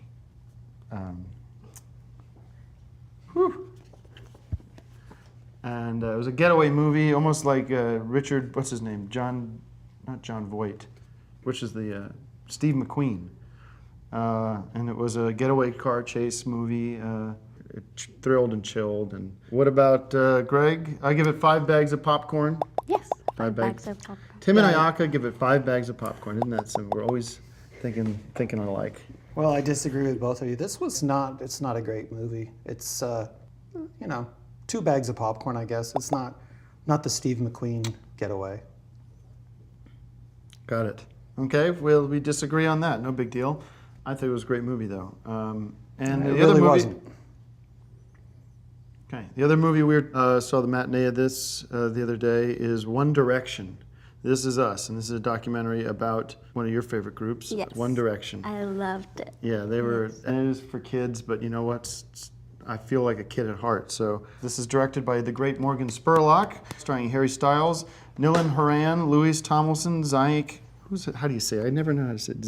And it was a getaway movie, almost like Richard, what's his name? Not Jon Voight, which is the Steve McQueen. And it was a getaway car chase movie, thrilled and chilled. And what about Greg? I give it 5 bags of popcorn. Yes, 5 bags of popcorn. Tim and Ayaka give it 5 bags of popcorn. Isn't that simple? We're always thinking alike. Well, I disagree with both of you. It's not a great movie. It's, 2 bags of popcorn, I guess. It's not the Steve McQueen getaway. Got it. Okay, well, we disagree on that. No big deal. I think it was a great movie, though. And It the really other movie wasn't. Okay, the other movie we saw the matinee of this the other day is One Direction. This Is Us, and this is a documentary about one of your favorite groups, Yes. One Direction. I loved it. Yeah, they were, and it is for kids, but you know what? I feel like a kid at heart. So this is directed by the great Morgan Spurlock, starring Harry Styles, Nilan Horan, Louis Tomlinson, Zayn, how do you say it? I never know how to say it.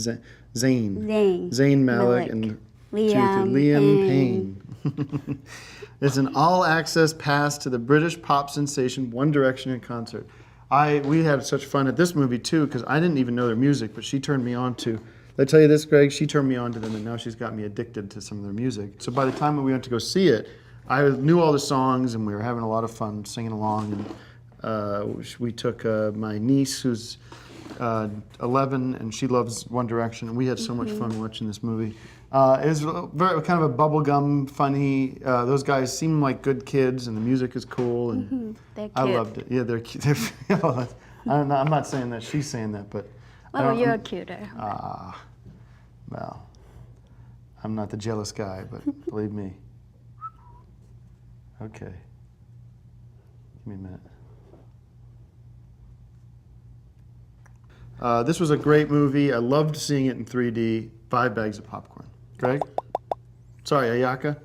Zayn Malik, and Liam Payne. It's an all-access pass to the British pop sensation One Direction in concert. We had such fun at this movie too, because I didn't even know their music, but she turned me on to. Did I tell you this, Greg? She turned me on to them, and now she's got me addicted to some of their music. So by the time we went to go see it, I knew all the songs, and we were having a lot of fun singing along. And we took my niece, who's 11, and she loves One Direction, and we had so much fun watching this movie. It was very kind of a bubblegum, funny. Those guys seem like good kids, and the music is cool, and They're cute. I loved it. Yeah, they're cute. I'm not saying that. She's saying that, but. Oh, you're cuter. Well, I'm not the jealous guy, but believe me. Okay. Give me a minute. This was a great movie. I loved seeing it in 3D. 5 bags of popcorn. Greg? Sorry, Ayaka?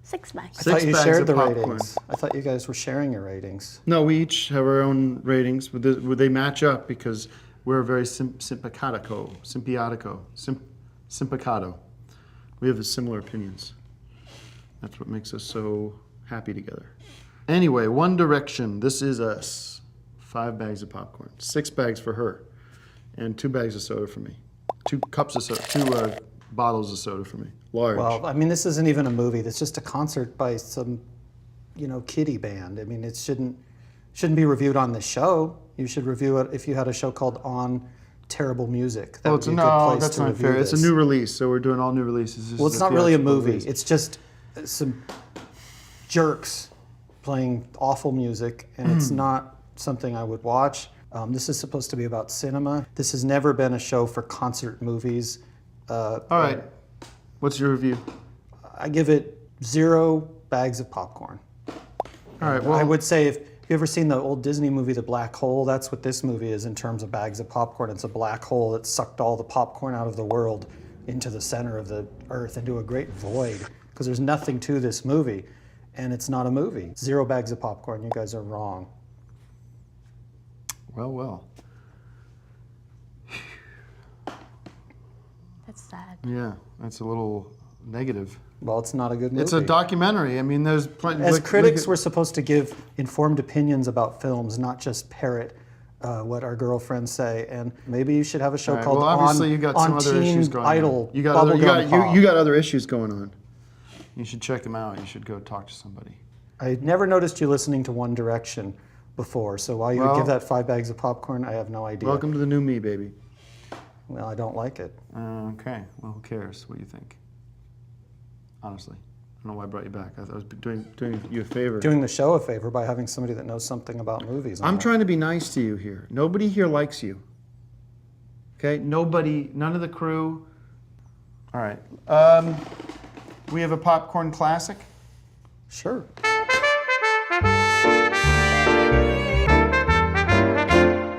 6 bags. I thought you shared the popcorn. ratings. I thought you guys were sharing your ratings. No, we each have our own ratings. They match up because we're very simpatico. We have similar opinions. That's what makes us so happy together. Anyway, One Direction, This Is Us. 5 bags of popcorn. 6 bags for her. And 2 bags of soda for me. 2 cups of soda, 2 bottles of soda for me. Large. Well, I mean, this isn't even a movie. It's just a concert by some, kiddie band. I mean, it shouldn't be reviewed on the show. You should review it if you had a show called On Terrible Music. That would be a good place that's to not review fair. this. It's a new release, so we're doing all new releases. Well, it's not really a movie. It's just some jerks playing awful music, and it's not something I would watch. This is supposed to be about cinema. This has never been a show for concert movies. All right. What's your review? I give it 0 bags of popcorn. All right. Well, I would say if you ever seen the old Disney movie, The Black Hole, that's what this movie is in terms of bags of popcorn. It's a black hole that sucked all the popcorn out of the world into the center of the earth into a great void because there's nothing to this movie, and it's not a movie. 0 bags of popcorn. You guys are wrong. Well. That's sad. Yeah, that's a little negative. Well, it's not a good movie. It's a documentary. I mean, there's plenty. As critics, we're supposed to give informed opinions about films, not just parrot what our girlfriends say. And maybe you should have a show called well, obviously you got some other issues going Idol. on. You got other issues going on. You should check them out. You should go talk to somebody. I never noticed you listening to One Direction before, so why you would give that 5 bags of popcorn, I have no idea. Welcome to the new me, baby. Well, I don't like it. Okay. Well, who cares what you think? Honestly, I don't know why I brought you back. I was doing you a favor. Doing the show a favor by having somebody that knows something about movies. I'm trying to be nice to you here. Nobody here likes you. Okay? Nobody, none of the crew. All right. We have a popcorn classic. Sure.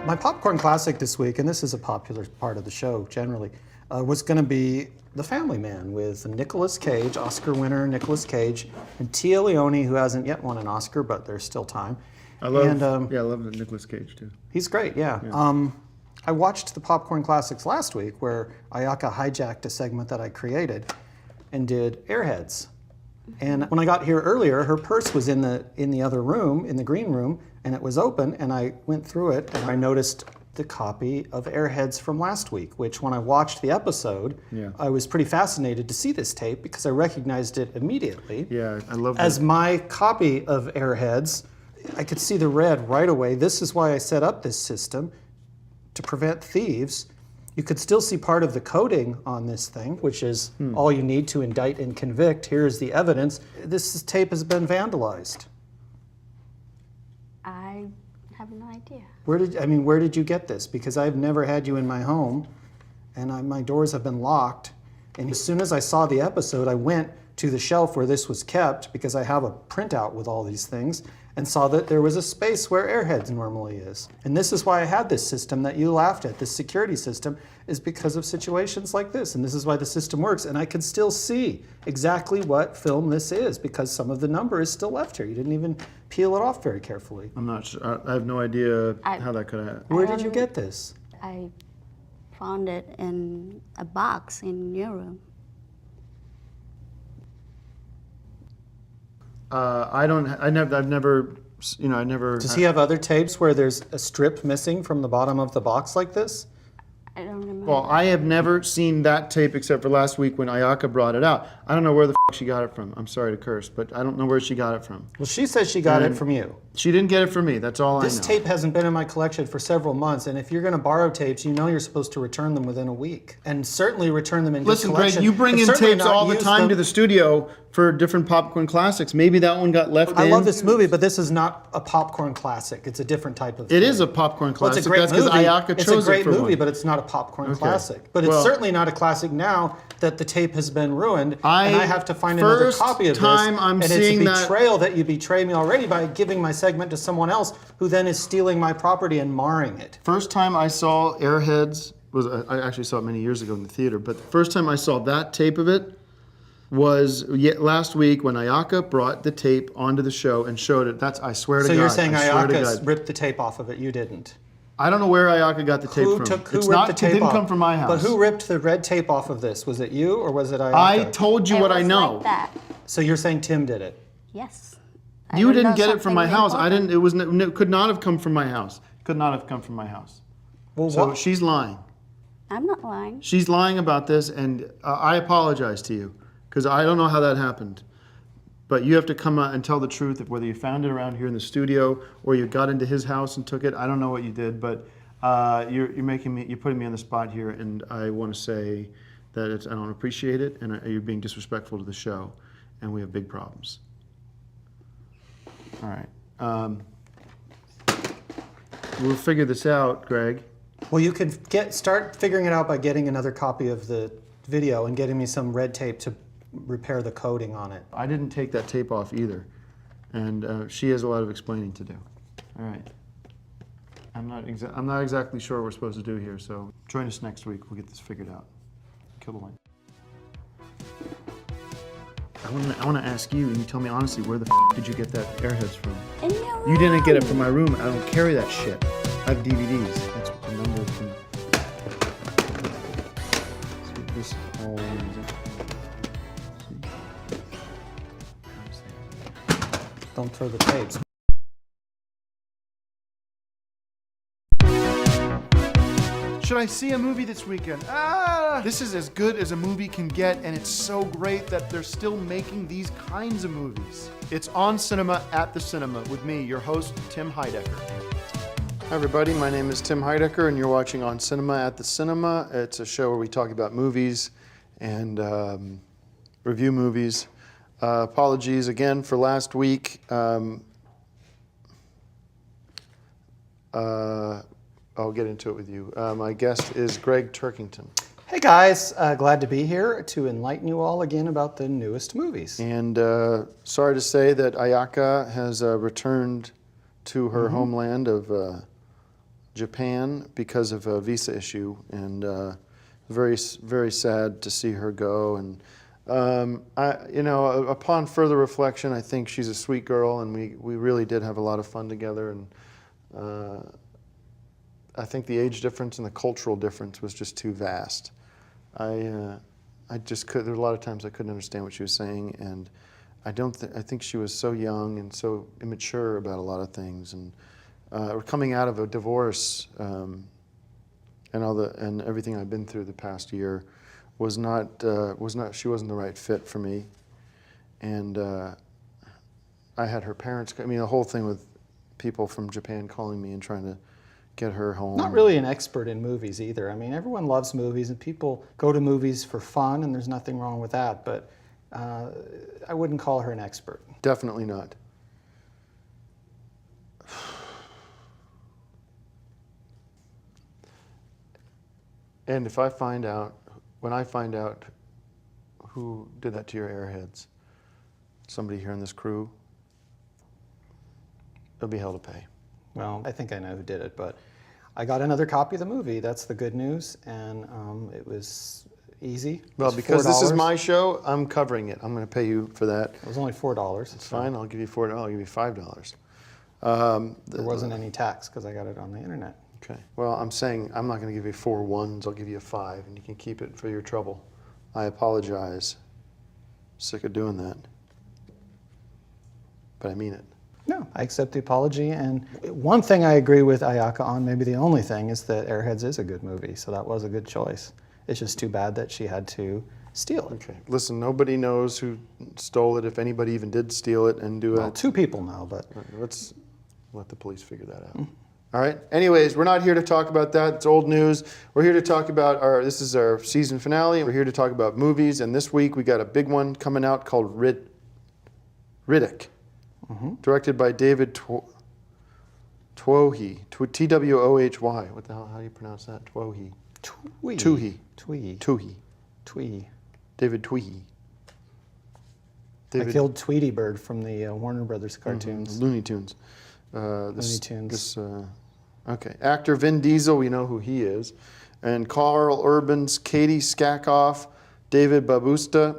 My popcorn classic this week, and this is a popular part of the show generally, was going to be The Family Man with Nicolas Cage, Oscar winner Nicolas Cage, and Tia Leone, who hasn't yet won an Oscar, but there's still time. I love Nicolas Cage too. He's great, yeah. I watched the Popcorn Classics last week where Ayaka hijacked a segment that I created and did Airheads. And when I got here earlier, her purse was in the other room, in the green room, and it was open, and I went through it, and I noticed the copy of Airheads from last week, which when I watched the episode, I was pretty fascinated to see this tape because I recognized it immediately. Yeah, I love that. As my copy of Airheads, I could see the red right away. This is why I set up this system, to prevent thieves. You could still see part of the coding on this thing, which is all you need to indict and convict. Here's the evidence. This tape has been vandalized. I have no idea. Where did you get this? Because I've never had you in my home, and my doors have been locked. And as soon as I saw the episode, I went to the shelf where this was kept, because I have a printout with all these things, and saw that there was a space where Airheads normally is. And this is why I had this system that you laughed at. This security system is because of situations like this. And this is why the system works. And I can still see exactly what film this is, because some of the number is still left here. You didn't even peel it off very carefully. I'm not sure. I have no idea how that could happen. Where did you get this? I found it in a box in your room. I've never. Does he have other tapes where there's a strip missing from the bottom of the box like this? I don't remember. Well, I have never seen that tape except for last week when Ayaka brought it out. I don't know where the she got it from. I'm sorry to curse, but I don't know where she got it from. Well, she says she got it from you. She didn't get it from me. That's all I know. This tape hasn't been in my collection for several months, and if you're going to borrow tapes, you know you're supposed to return them within a week, and certainly return them in good collection. Listen, Greg, you bring in tapes all the time to the studio for different popcorn classics. Maybe that one got left in. I love this movie, but this is not a popcorn classic. It's a different type of thing. It is a popcorn classic. Well, it's a great movie. Ayaka chose it's a great it for movie, one. but it's not a popcorn classic. But it's certainly not a classic now that the tape has been ruined, and I have to find another copy of this. I'm and seeing it's a betrayal that you betray me already by giving my segment to someone else who then is stealing my property and marring it. First time I saw Airheads I actually saw it many years ago in the theater, but the first time I saw that tape of it was last week when Ayaka brought the tape onto the show and showed it. I swear to God. So you're saying Ayaka ripped the tape off of it, you didn't? I don't know where Ayaka got the tape from. It didn't come from my house. But who ripped the red tape off of this? Was it you or was it Ayaka? I told you what I know. Like that. So you're saying Tim did it? Yes. You didn't get it from my house. I didn't. It could not have come from my house. Could not have come from my house. Well, so she's lying. I'm not lying. She's lying about this, and I apologize to you because I don't know how that happened. But you have to come out and tell the truth of whether you found it around here in the studio or you got into his house and took it. I don't know what you did, but you're putting me on the spot here, and I want to say that I don't appreciate it, and you're being disrespectful to the show, and we have big problems. All right. We'll figure this out, Greg. Well, you could start figuring it out by getting another copy of the video and getting me some red tape to repair the coding on it. I didn't take that tape off either, and she has a lot of explaining to do. All right. I'm not exactly sure what we're supposed to do here, so join us next week. We'll get this figured out. Kill the line. I want to ask you, and you tell me honestly, where the did you get that Airheads from? In your room. You didn't get it from my room. I don't carry that shit. I have DVDs. That's what the number from. Let's get this all in. Don't throw the tapes. Should I see a movie this weekend? This is as good as a movie can get, and it's so great that they're still making these kinds of movies. It's On Cinema at the Cinema with me, your host, Tim Heidecker. Hi everybody, my name is Tim Heidecker, and you're watching On Cinema at the Cinema. It's a show where we talk about movies and review movies. Apologies again for last week. I'll get into it with you. My guest is Greg Turkington. Hey guys, glad to be here to enlighten you all again about the newest movies. And sorry to say that Ayaka has returned to her homeland of Japan because of a visa issue, and very, very sad to see her go. And upon further reflection, I think she's a sweet girl, and we really did have a lot of fun together. And I think the age difference and the cultural difference was just too vast. I just could. There were a lot of times I couldn't understand what she was saying, and I think she was so young and so immature about a lot of things. And we're coming out of a divorce, and everything I've been through the past year was not. She wasn't the right fit for me, and I had her parents. I mean, the whole thing with people from Japan calling me and trying to get her home. Not really an expert in movies either. I mean, everyone loves movies, and people go to movies for fun, and there's nothing wrong with that, but I wouldn't call her an expert. Definitely not. And if I find out, when I find out who did that to your airheads, somebody here in this crew, it'll be hell to pay. Well, I think I know who did it, but I got another copy of the movie. That's the good news, and it was easy. Well, because this is my show, I'm covering it. I'm going to pay you for that. It was only $4. It's fine. I'll give you $4. I'll give you $5. There wasn't any tax because I got it on the internet. Okay. Well, I'm saying I'm not going to give you 4 ones. I'll give you a 5, and you can keep it for your trouble. I apologize. Sick of doing that. But I mean it. No, I accept the apology. And one thing I agree with Ayaka on, maybe the only thing, is that Airheads is a good movie. So that was a good choice. It's just too bad that she had to steal it. Okay. Listen, nobody knows who stole it, if anybody even did steal it and do it. Well, 2 people know, but let's let the police figure that out. All right. Anyways, we're not here to talk about that. It's old news. We're here to talk about this is our season finale. We're here to talk about movies. And this week we got a big one coming out called Riddick, directed by David Twohy. T-W-O-H-Y. What the hell? How do you pronounce that? Twohy. Twohy. David Twohy. I killed Tweety Bird from the Warner Brothers cartoons. Looney Tunes. Looney Tunes. Okay. Actor Vin Diesel, we know who he is. And Carl Urban's Katie Skakoff, David Bustadita,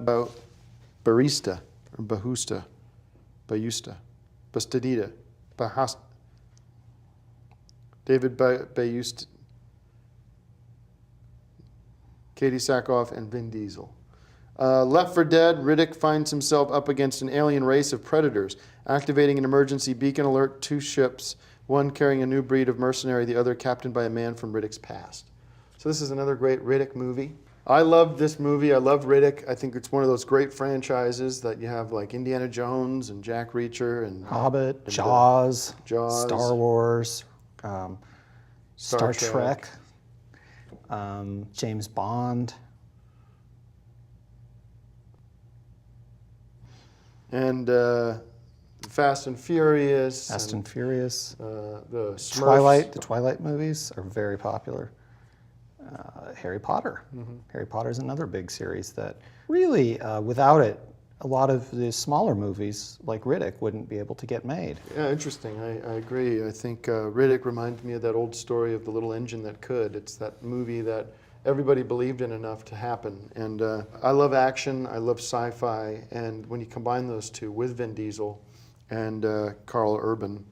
David Bayusta, Katie Sackhoff, and Vin Diesel. Left for Dead, Riddick finds himself up against an alien race of predators, activating an emergency beacon alert 2 ships, one carrying a new breed of mercenary, the other captained by a man from Riddick's past. So this is another great Riddick movie. I love this movie. I love Riddick. I think it's one of those great franchises that you have, like Indiana Jones and Jack Reacher and Hobbit, Jaws, Star Wars, Star Trek, James Bond. And Fast and Furious. The Smurfs. The Twilight movies are very popular. Harry Potter. Harry Potter is another big series that really, without it, a lot of the smaller movies like Riddick wouldn't be able to get made. Yeah, interesting. I agree. I think Riddick reminds me of that old story of the little engine that could. It's that movie that everybody believed in enough to happen. And I love action, I love sci-fi, and when you combine those two with Vin Diesel and Carl Urban,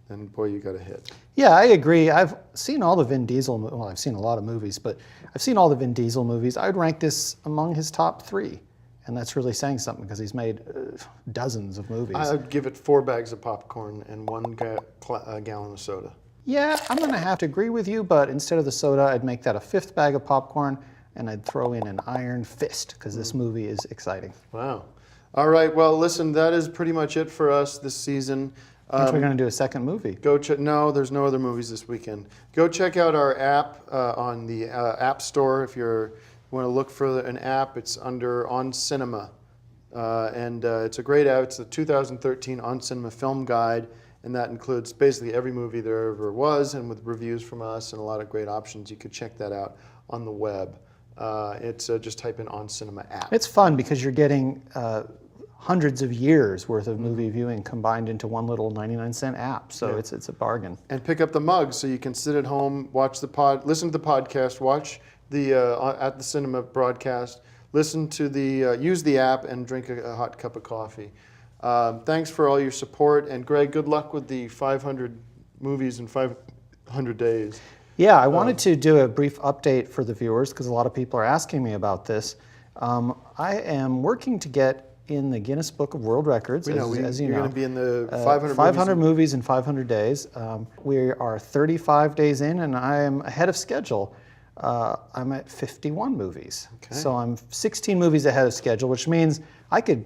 then boy, you got a hit. Yeah, I agree. I've seen all the Vin Diesel, well, I've seen a lot of movies, but I've seen all the Vin Diesel movies. I would rank this among his top 3. And that's really saying something because he's made dozens of movies. I would give it 4 bags of popcorn and 1 gallon of soda. Yeah, I'm going to have to agree with you, but instead of the soda, I'd make that a 5th bag of popcorn, and I'd throw in an iron fist, because this movie is exciting. Wow. All right, well, listen, that is pretty much it for us this season. Aren't we going to do a second movie? No, there's no other movies this weekend. Go check out our app on the App Store. If you want to look for an app, it's under On Cinema. It's a great app. It's the 2013 On Cinema Film Guide. And that includes basically every movie there ever was, and with reviews from us and a lot of great options. You could check that out on the web. Just type in On Cinema app. It's fun because you're getting hundreds of years worth of movie viewing combined into one little 99-cent app. So it's a bargain. And pick up the mug so you can sit at home, watch listen to the podcast, watch the at the cinema broadcast, listen to use the app, and drink a hot cup of coffee. Thanks for all your support, and Greg, good luck with the 500 movies in 500 days. Yeah, I wanted to do a brief update for the viewers because a lot of people are asking me about this. I am working to get in the Guinness Book of World Records, as you know. You're going to be in the 500 movies in 500 days. We are 35 days in, and I am ahead of schedule. I'm at 51 movies. Okay. So I'm 16 movies ahead of schedule, which means I could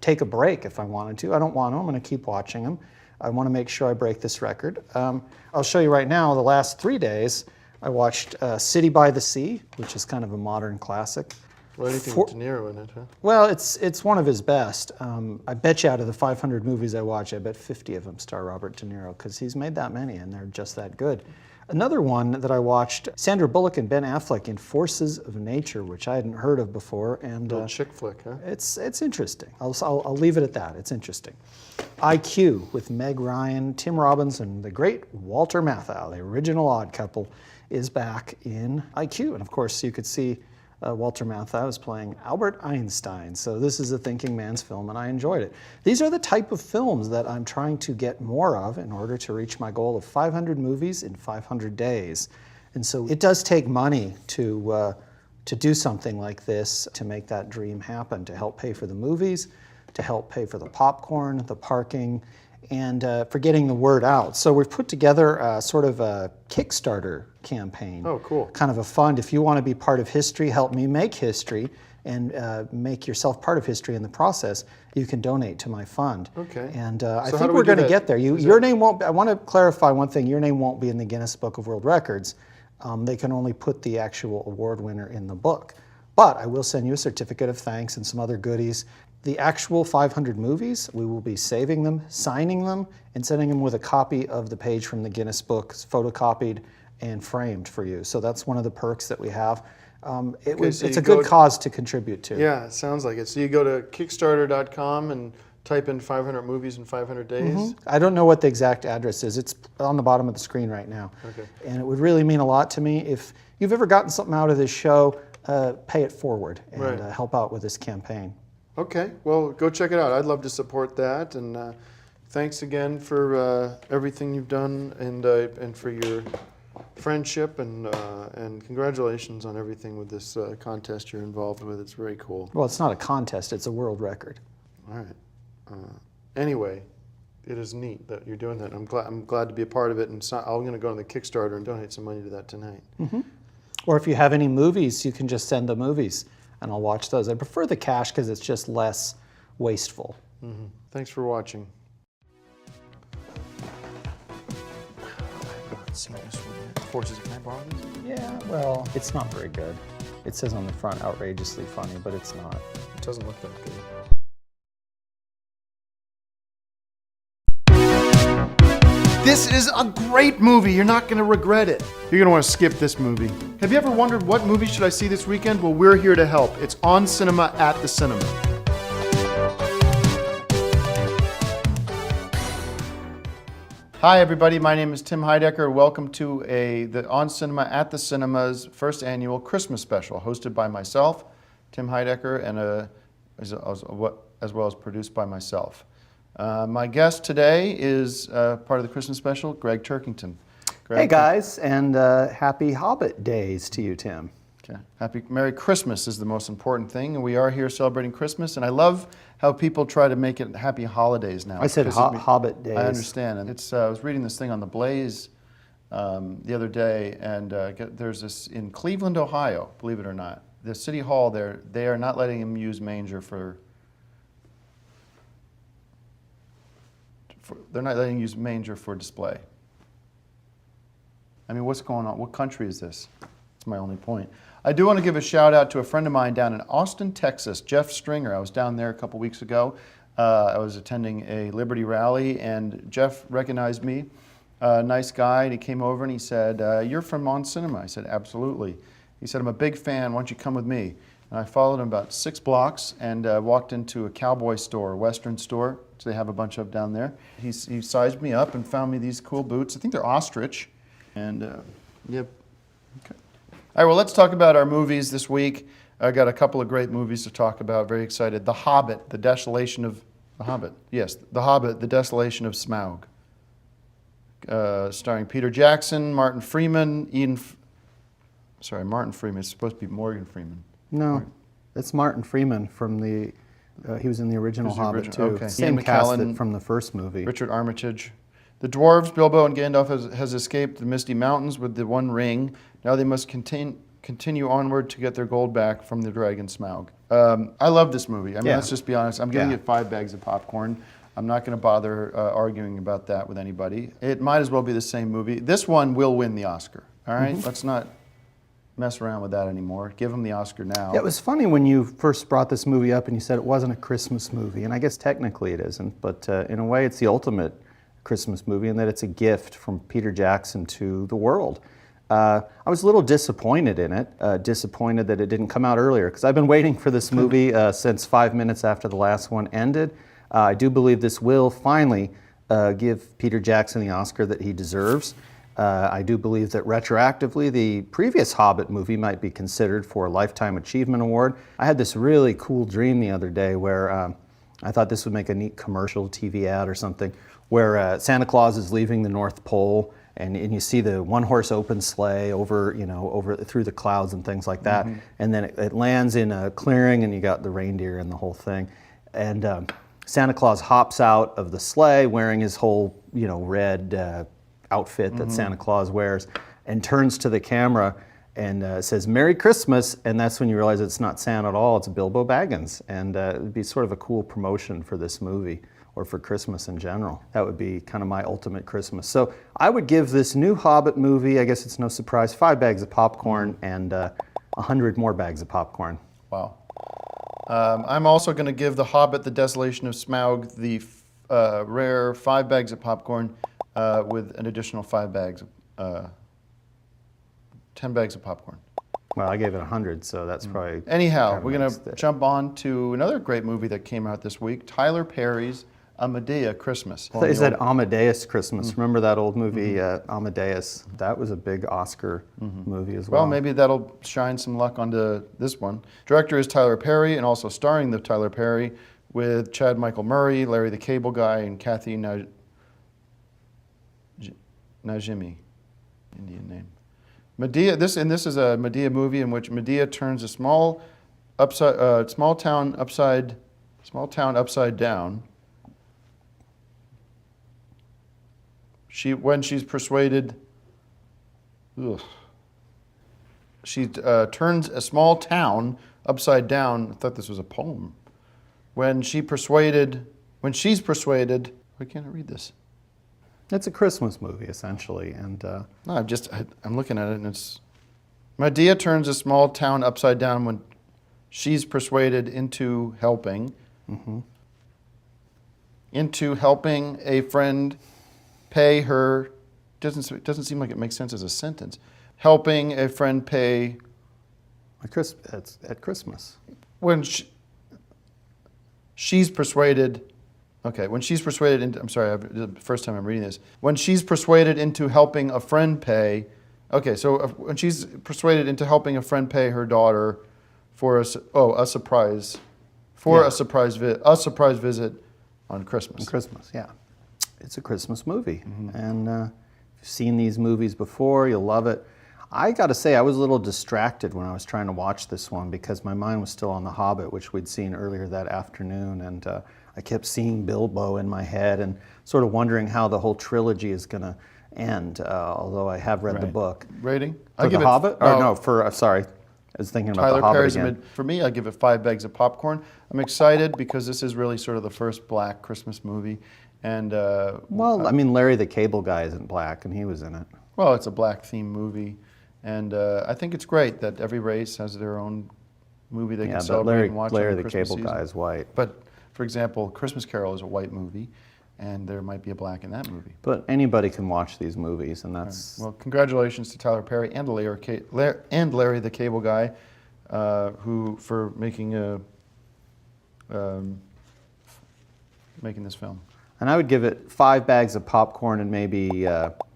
take a break if I wanted to. I don't want to. I'm going to keep watching them. I want to make sure I break this record. I'll show you right now, the last 3 days, I watched City by the Sea, which is kind of a modern classic. Well, anything with De Niro in it, huh? Well, it's one of his best. I bet you out of the 500 movies I watch, I bet 50 of them star Robert De Niro, because he's made that many, and they're just that good. Another one that I watched, Sandra Bullock and Ben Affleck in Forces of Nature, which I hadn't heard of before. And little chick flick, huh? It's interesting. I'll leave it at that. It's interesting. IQ with Meg Ryan, Tim Robbins, and the great Walter Matthau, the original Odd Couple, is back in IQ. And of course, you could see Walter Matthau is playing Albert Einstein. So this is a thinking man's film, and I enjoyed it. These are the type of films that I'm trying to get more of in order to reach my goal of 500 movies in 500 days. And so it does take money to do something like this, to make that dream happen, to help pay for the movies, to help pay for the popcorn, the parking, and for getting the word out. So we've put together sort of a Kickstarter campaign. Oh, cool. Kind of a fund. If you want to be part of history, help me make history, and make yourself part of history in the process, you can donate to my fund. Okay. And So I how think do we're we do going to that? get there. Your name won't, I want to clarify one thing. Your name won't be in the Guinness Book of World Records. They can only put the actual award winner in the book. But I will send you a certificate of thanks and some other goodies. The actual 500 movies, we will be saving them, signing them, and sending them with a copy of the page from the Guinness Book, photocopied and framed for you. So that's one of the perks that we have. It's a good cause to contribute to. Yeah, it sounds like it. So you go to Kickstarter.com and type in 500 movies in 500 days? I don't know what the exact address is. It's on the bottom of the screen right now. Okay. And it would really mean a lot to me. If you've ever gotten something out of this show, pay it forward and help out with this campaign. Okay, well, go check it out. I'd love to support that. And thanks again for everything you've done and for your friendship and congratulations on everything with this contest you're involved with. It's very cool. Well, it's not a contest, it's a world record. All right. Anyway, it is neat that you're doing that. I'm glad to be a part of it, and so I'm going to go on the Kickstarter and donate some money to that tonight. Or if you have any movies, you can just send the movies, and I'll watch those. I prefer the cash because it's just less wasteful. Thanks for watching. Seen this one yet. Forces, can I borrow this? Yeah, well, it's not very good. It says on the front, outrageously funny, but it's not. It doesn't look that good. This is a great movie. You're not going to regret it. You're going to want to skip this movie. Have you ever wondered what movie should I see this weekend? Well, we're here to help. It's On Cinema at the Cinema. Hi, everybody. My name is Tim Heidecker. Welcome to the On Cinema at the Cinema's first annual Christmas special, hosted by myself, Tim Heidecker, and as well as produced by myself. My guest today is part of the Christmas special, Greg Turkington. Greg, hey guys, and happy Hobbit days to you, Tim. Okay. Merry Christmas is the most important thing, and we are here celebrating Christmas, and I love how people try to make it happy holidays now. I said Hobbit days. I understand, and I was reading this thing on the Blaze the other day, and there's this in Cleveland, Ohio, believe it or not, the city hall there, they are not letting them use manger they're not letting you use manger for display. I mean, what's going on? What country is this? That's my only point. I do want to give a shout out to a friend of mine down in Austin, Texas, Jeff Stringer. I was down there a couple weeks ago. I was attending a Liberty rally, and Jeff recognized me. Nice guy, and he came over and he said, "You're from On Cinema." I said, "Absolutely." He said, "I'm a big fan. Why don't you come with me?" And I followed him about 6 blocks and walked into a cowboy store, a Western store, which they have a bunch of down there. He sized me up and found me these cool boots. I think they're ostrich. And, yep. Okay. All right, well, let's talk about our movies this week. I got a couple of great movies to talk about. Very excited. The Hobbit, The Desolation of... The Hobbit, yes. The Hobbit, The Desolation of Smaug. Starring Peter Jackson, Martin Freeman, Martin Freeman. It's supposed to be Morgan Freeman. No, it's Martin Freeman from the... he was in the original Hobbit, too. Okay. Same Ian cast McKellen, from the first movie. Richard Armitage. The dwarves, Bilbo and Gandalf, has escaped the Misty Mountains with the One Ring. Now they must continue onward to get their gold back from the dragon Smaug. I love this movie. I mean, let's just be honest. I'm giving it 5 bags of popcorn. I'm not going to bother arguing about that with anybody. It might as well be the same movie. This one will win the Oscar, all right? Let's not mess around with that anymore. Give him the Oscar now. Yeah, it was funny when you first brought this movie up and you said it wasn't a Christmas movie, and I guess technically it isn't, but in a way it's the ultimate Christmas movie in that it's a gift from Peter Jackson to the world. I was a little disappointed in it, disappointed that it didn't come out earlier, because I've been waiting for this movie since 5 minutes after the last one ended. I do believe this will finally give Peter Jackson the Oscar that he deserves. I do believe that retroactively the previous Hobbit movie might be considered for a Lifetime Achievement Award. I had this really cool dream the other day where I thought this would make a neat commercial TV ad or something, where Santa Claus is leaving the North Pole and you see the one-horse open sleigh over through the clouds and things like that, and then it lands in a clearing and you got the reindeer and the whole thing. And Santa Claus hops out of the sleigh wearing his whole red outfit that Santa Claus wears and turns to the camera and says, "Merry Christmas," and that's when you realize it's not Santa at all, it's Bilbo Baggins. And it would be sort of a cool promotion for this movie, or for Christmas in general. That would be kind of my ultimate Christmas. So I would give this new Hobbit movie, I guess it's no surprise, 5 bags of popcorn and 100 more bags of popcorn. Wow. I'm also going to give The Hobbit, The Desolation of Smaug, the rare 5 bags of popcorn with an additional 5 bags, 10 bags of popcorn. Well, I gave it 100, so that's probably... Anyhow, we're going to jump on to another great movie that came out this week, Tyler Perry's Amadeus Christmas. I thought you said Amadeus Christmas. Remember that old movie, Amadeus? That was a big Oscar movie as well. Well, maybe that'll shine some luck onto this one. Director is Tyler Perry, and also starring the Tyler Perry with Chad Michael Murray, Larry the Cable Guy, and Kathy Najimy, Indian name. Medea. This is a Medea movie in which Medea turns a small town upside down. When she's persuaded, she turns a small town upside down. I thought this was a poem. When she's persuaded, why can't I read this? It's a Christmas movie, essentially, and... No, I'm looking at it, and it's... Medea turns a small town upside down when she's persuaded into helping a friend pay her... Doesn't seem like it makes sense as a sentence. Helping a friend pay... At Christmas. When she's persuaded... Okay, when she's persuaded into, I'm sorry, the first time I'm reading this. When she's persuaded into helping a friend pay, okay, so when she's persuaded into helping a friend pay her daughter for a surprise visit on Christmas. On Christmas, yeah. It's a Christmas movie, and if you've seen these movies before, you'll love it. I got to say, I was a little distracted when I was trying to watch this one because my mind was still on The Hobbit, which we'd seen earlier that afternoon, and I kept seeing Bilbo in my head and sort of wondering how the whole trilogy is going to end, although I have read the book. Rating? For The Hobbit? Sorry. I was thinking about The Hobbit again. For me, I give it 5 bags of popcorn. I'm excited because this is really sort of the first black Christmas movie. And well, I mean, Larry the Cable Guy isn't black, and he was in it. Well, it's a black-themed movie. And I think it's great that every race has their own movie they can celebrate and watch. Larry the Christmas Cable season. Guy is white. But, for example, Christmas Carol is a white movie, and there might be a black in that movie. But anybody can watch these movies, and that's... Right. Well, congratulations to Tyler Perry and Larry the Cable Guy, for making this film. And I would give it 5 bags of popcorn and maybe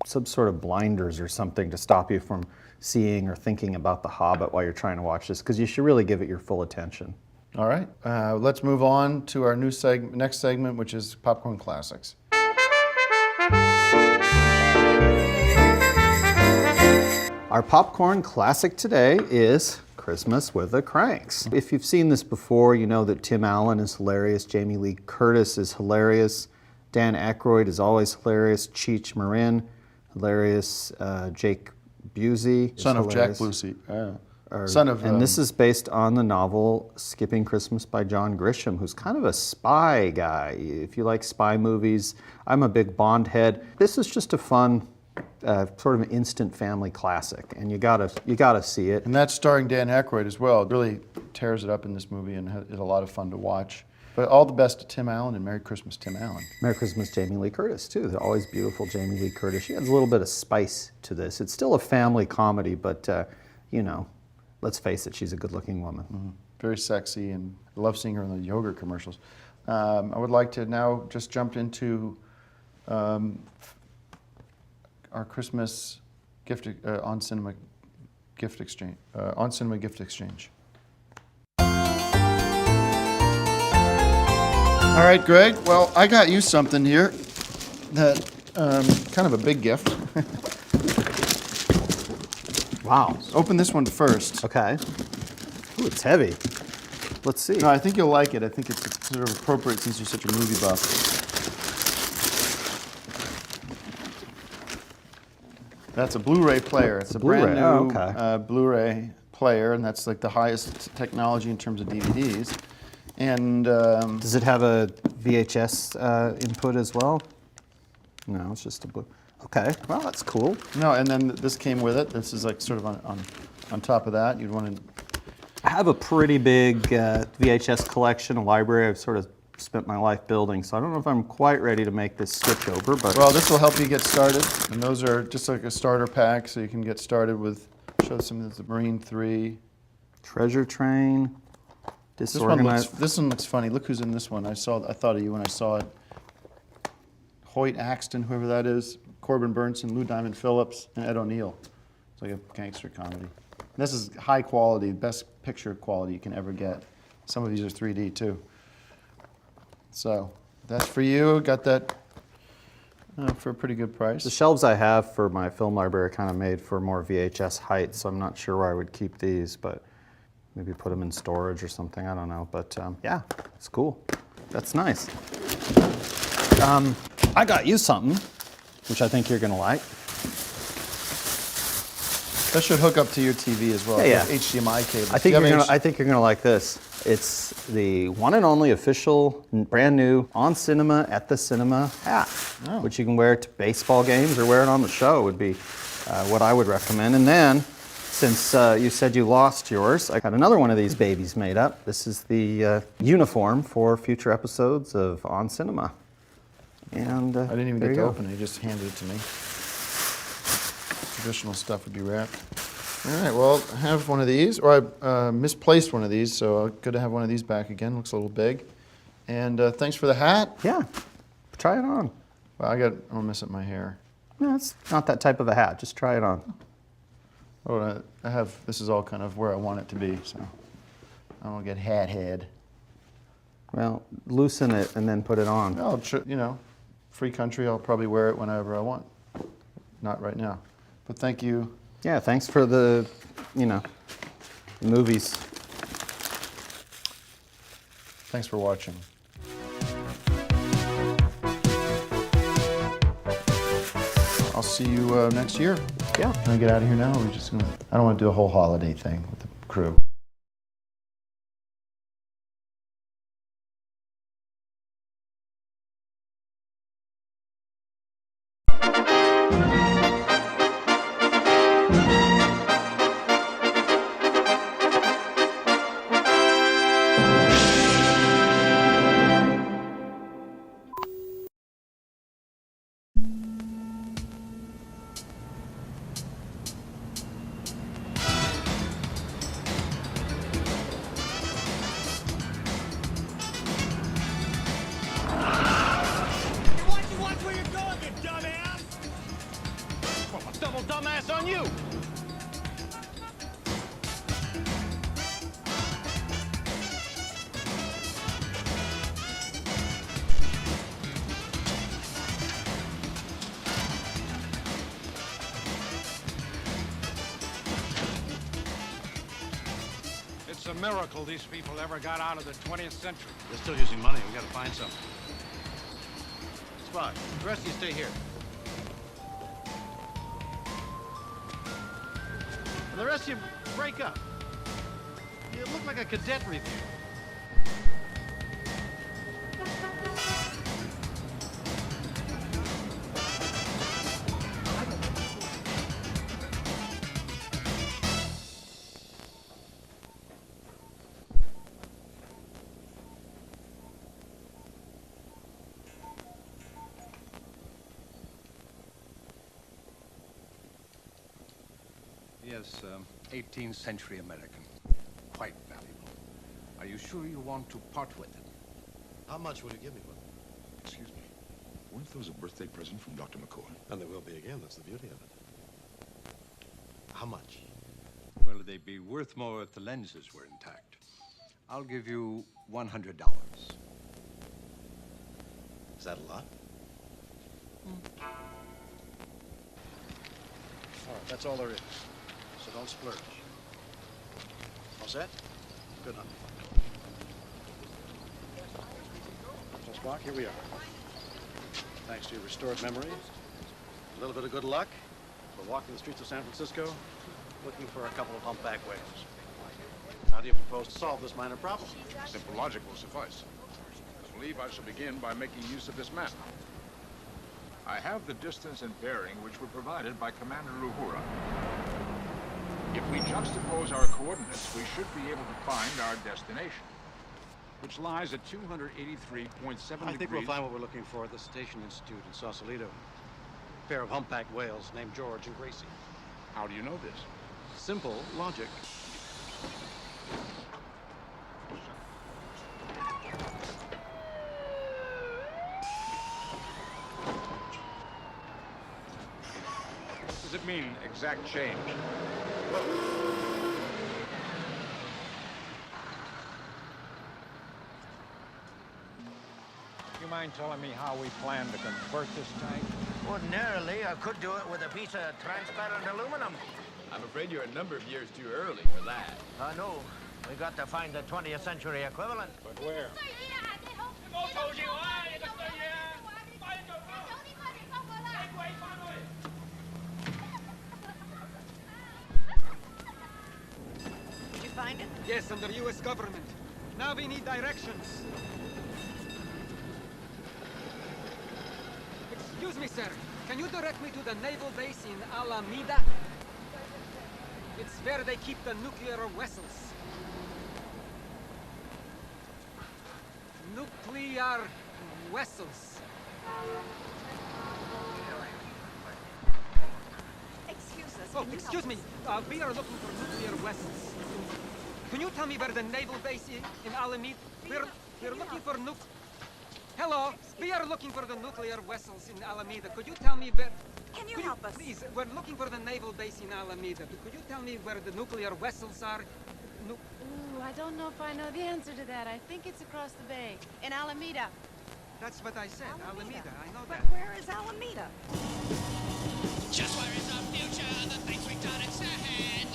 some sort of blinders or something to stop you from seeing or thinking about The Hobbit while you're trying to watch this, because you should really give it your full attention. All right, let's move on to our next segment, which is Popcorn Classics. Our popcorn classic today is Christmas with the Cranks. If you've seen this before, you know that Tim Allen is hilarious, Jamie Lee Curtis is hilarious, Dan Aykroyd is always hilarious, Cheech Marin, hilarious, Jake Busey. Son of Jack Busey. Son of, and this is based on the novel Skipping Christmas by John Grisham, who's kind of a spy guy. If you like spy movies, I'm a big Bond head. This is just a fun, sort of an instant family classic, and you gotta see it. And that's starring Dan Aykroyd as well. It really tears it up in this movie and is a lot of fun to watch. But all the best to Tim Allen, and Merry Christmas, Tim Allen. Merry Christmas, Jamie Lee Curtis, too. The always beautiful Jamie Lee Curtis. She adds a little bit of spice to this. It's still a family comedy, but, you know, let's face it, she's a good-looking woman. Mm-hmm. Very sexy, and I love seeing her in the yogurt commercials. I would like to now just jump into our Christmas gift on cinema gift exchange. All right, Greg. Well, I got you something here that kind of a big gift. Wow. Open this one first. Okay. Ooh, it's heavy. Let's see. No, I think you'll like it. I think it's sort of appropriate since you're such a movie buff. That's a Blu-ray player. It's a brand new Blu-ray player, and that's like the highest technology in terms of DVDs. And does it have a VHS input as well? No, it's just a blue. Okay, well, that's cool. No, and then this came with it. This is like sort of on top of that. You'd want to. I have a pretty big VHS collection, a library I've sort of spent my life building, so I don't know if I'm quite ready to make this switch over, but. Well, this will help you get started, and those are just like a starter pack, so you can get started with, show some of the Marine 3. Treasure Train. This one looks funny. Look who's in this one. I thought of you when I saw it. Hoyt Axton, whoever that is, Corbin Burnson, Lou Diamond Phillips, and Ed O'Neill. It's like a gangster comedy. This is high quality, best picture quality you can ever get. Some of these are 3D too. So that's for you. Got that for a pretty good price. The shelves I have for my film library are kind of made for more VHS height, so I'm not sure where I would keep these, but maybe put them in storage or something, I don't know. But yeah, it's cool. That's nice. I got you something, which I think you're gonna like. That should hook up to your TV as well. Yeah. HDMI cable. I think you're gonna like this. It's the one and only official, brand new On Cinema at the Cinema hat, which you can wear to baseball games or wear it on the show would be what I would recommend. And then, since you said you lost yours, I got another one of these babies made up. This is the uniform for future episodes of On Cinema. And I didn't even get to open it. He just handed it to me. Traditional stuff would be wrapped. All right, well, I have one of these, or I misplaced one of these, so good to have one of these back again. Looks a little big. And thanks for the hat. Yeah, try it on. Well, I'm gonna mess up my hair. No, it's not that type of a hat. Just try it on. Oh, this is all kind of where I want it to be, so I don't get hat head. Well, loosen it and then put it on. Well, you know, free country, I'll probably wear it whenever I want. Not right now. But thank you. Yeah, thanks for the, movies. Thanks for watching. I'll see you next year. Yeah. Can I get out of here now? Or are we just gonna? I don't want to do a whole holiday thing with the crew. Dumbass on you! It's a miracle these people ever got out of the 20th century. They're still using money. We gotta find something. Spot, the rest of you stay here. And the rest of you break up. It looked like a cadet review. Yes, 18th century American. Quite valuable. Are you sure you want to part with it? How much would you give me for it? Excuse me. Weren't those a birthday present from Dr. McCoy? And they will be again. That's the beauty of it. How much? Well, they'd be worth more if the lenses were intact. I'll give you $100. Is that a lot? All right, that's all there is. So don't splurge. All set? Good enough. So, Spock, here we are. Thanks to your restored memory, a little bit of good luck, we're walking the streets of San Francisco looking for a couple of humpback whales. How do you propose to solve this minor problem? Simple logic will suffice. I believe I shall begin by making use of this map. I have the distance and bearing which were provided by Commander Uhura. If we juxtapose our coordinates, we should be able to find our destination, which lies at 283.7 degrees. I think we'll find what we're looking for at the Station Institute in Sausalito. A pair of humpback whales named George and Gracie. How do you know this? Simple logic. Does it mean exact change? You mind telling me how we plan to convert this tank? Ordinarily, I could do it with a piece of transparent aluminum. I'm afraid you're a number of years too early for that. I know. We got to find the 20th century equivalent. But where? Did you find it? Yes, under U.S. government. Now we need directions. Excuse me, sir. Can you direct me to the naval base in Alameda? It's where they keep the nuclear vessels. Nuclear vessels. Excuse us. Oh, excuse me. We are looking for nuclear vessels. Can you tell me where the naval base is in Alameda? We're looking for Hello, we are looking for the nuclear vessels in Alameda. Could you tell me where... Can you help us? Please, we're looking for the naval base in Alameda. Could you tell me where the nuclear vessels are? Ooh, I don't know if I know the answer to that. I think it's across the bay, in Alameda. That's what I said, Alameda. I know But that. where is Alameda? Just where is our future? The things we've done and said.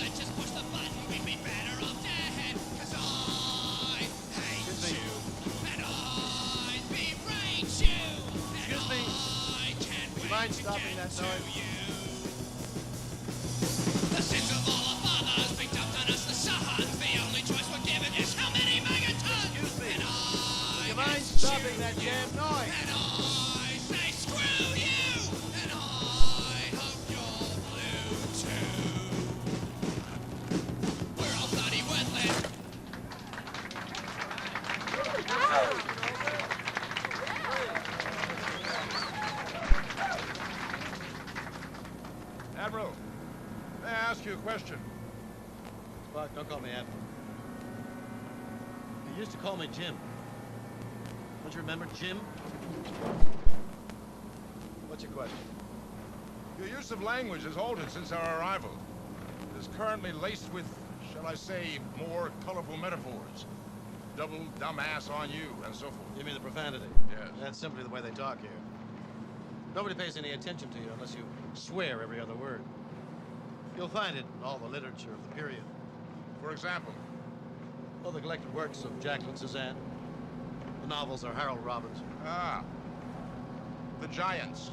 Let's just push the button. We'd be better off dead. 'Cause I hate you. And I berate you. Excuse me. Do you mind stopping that noise? The sins of all our fathers be dumped on us, the sons. The only choice we're given is how many megatons. Excuse me. And Do you I mind stopping that damn noise? And I say screw you. And I hope you're blue too. We're all bloody worthless. Admiral, may I ask you a question? Spock, don't call me Admiral. You used to call me Jim. Don't you remember Jim? What's your question? Your use of language has altered since our arrival. It is currently laced with, shall I say, more colorful metaphors. Double dumbass on you, and so forth. You mean the profanity? Yes. That's simply the way they talk here. Nobody pays any attention to you unless you swear every other word. You'll find it in all the literature of the period. For example? Well, the collected works of Jacqueline Suzanne. The novels are Harold Robbins. Ah. The Giants.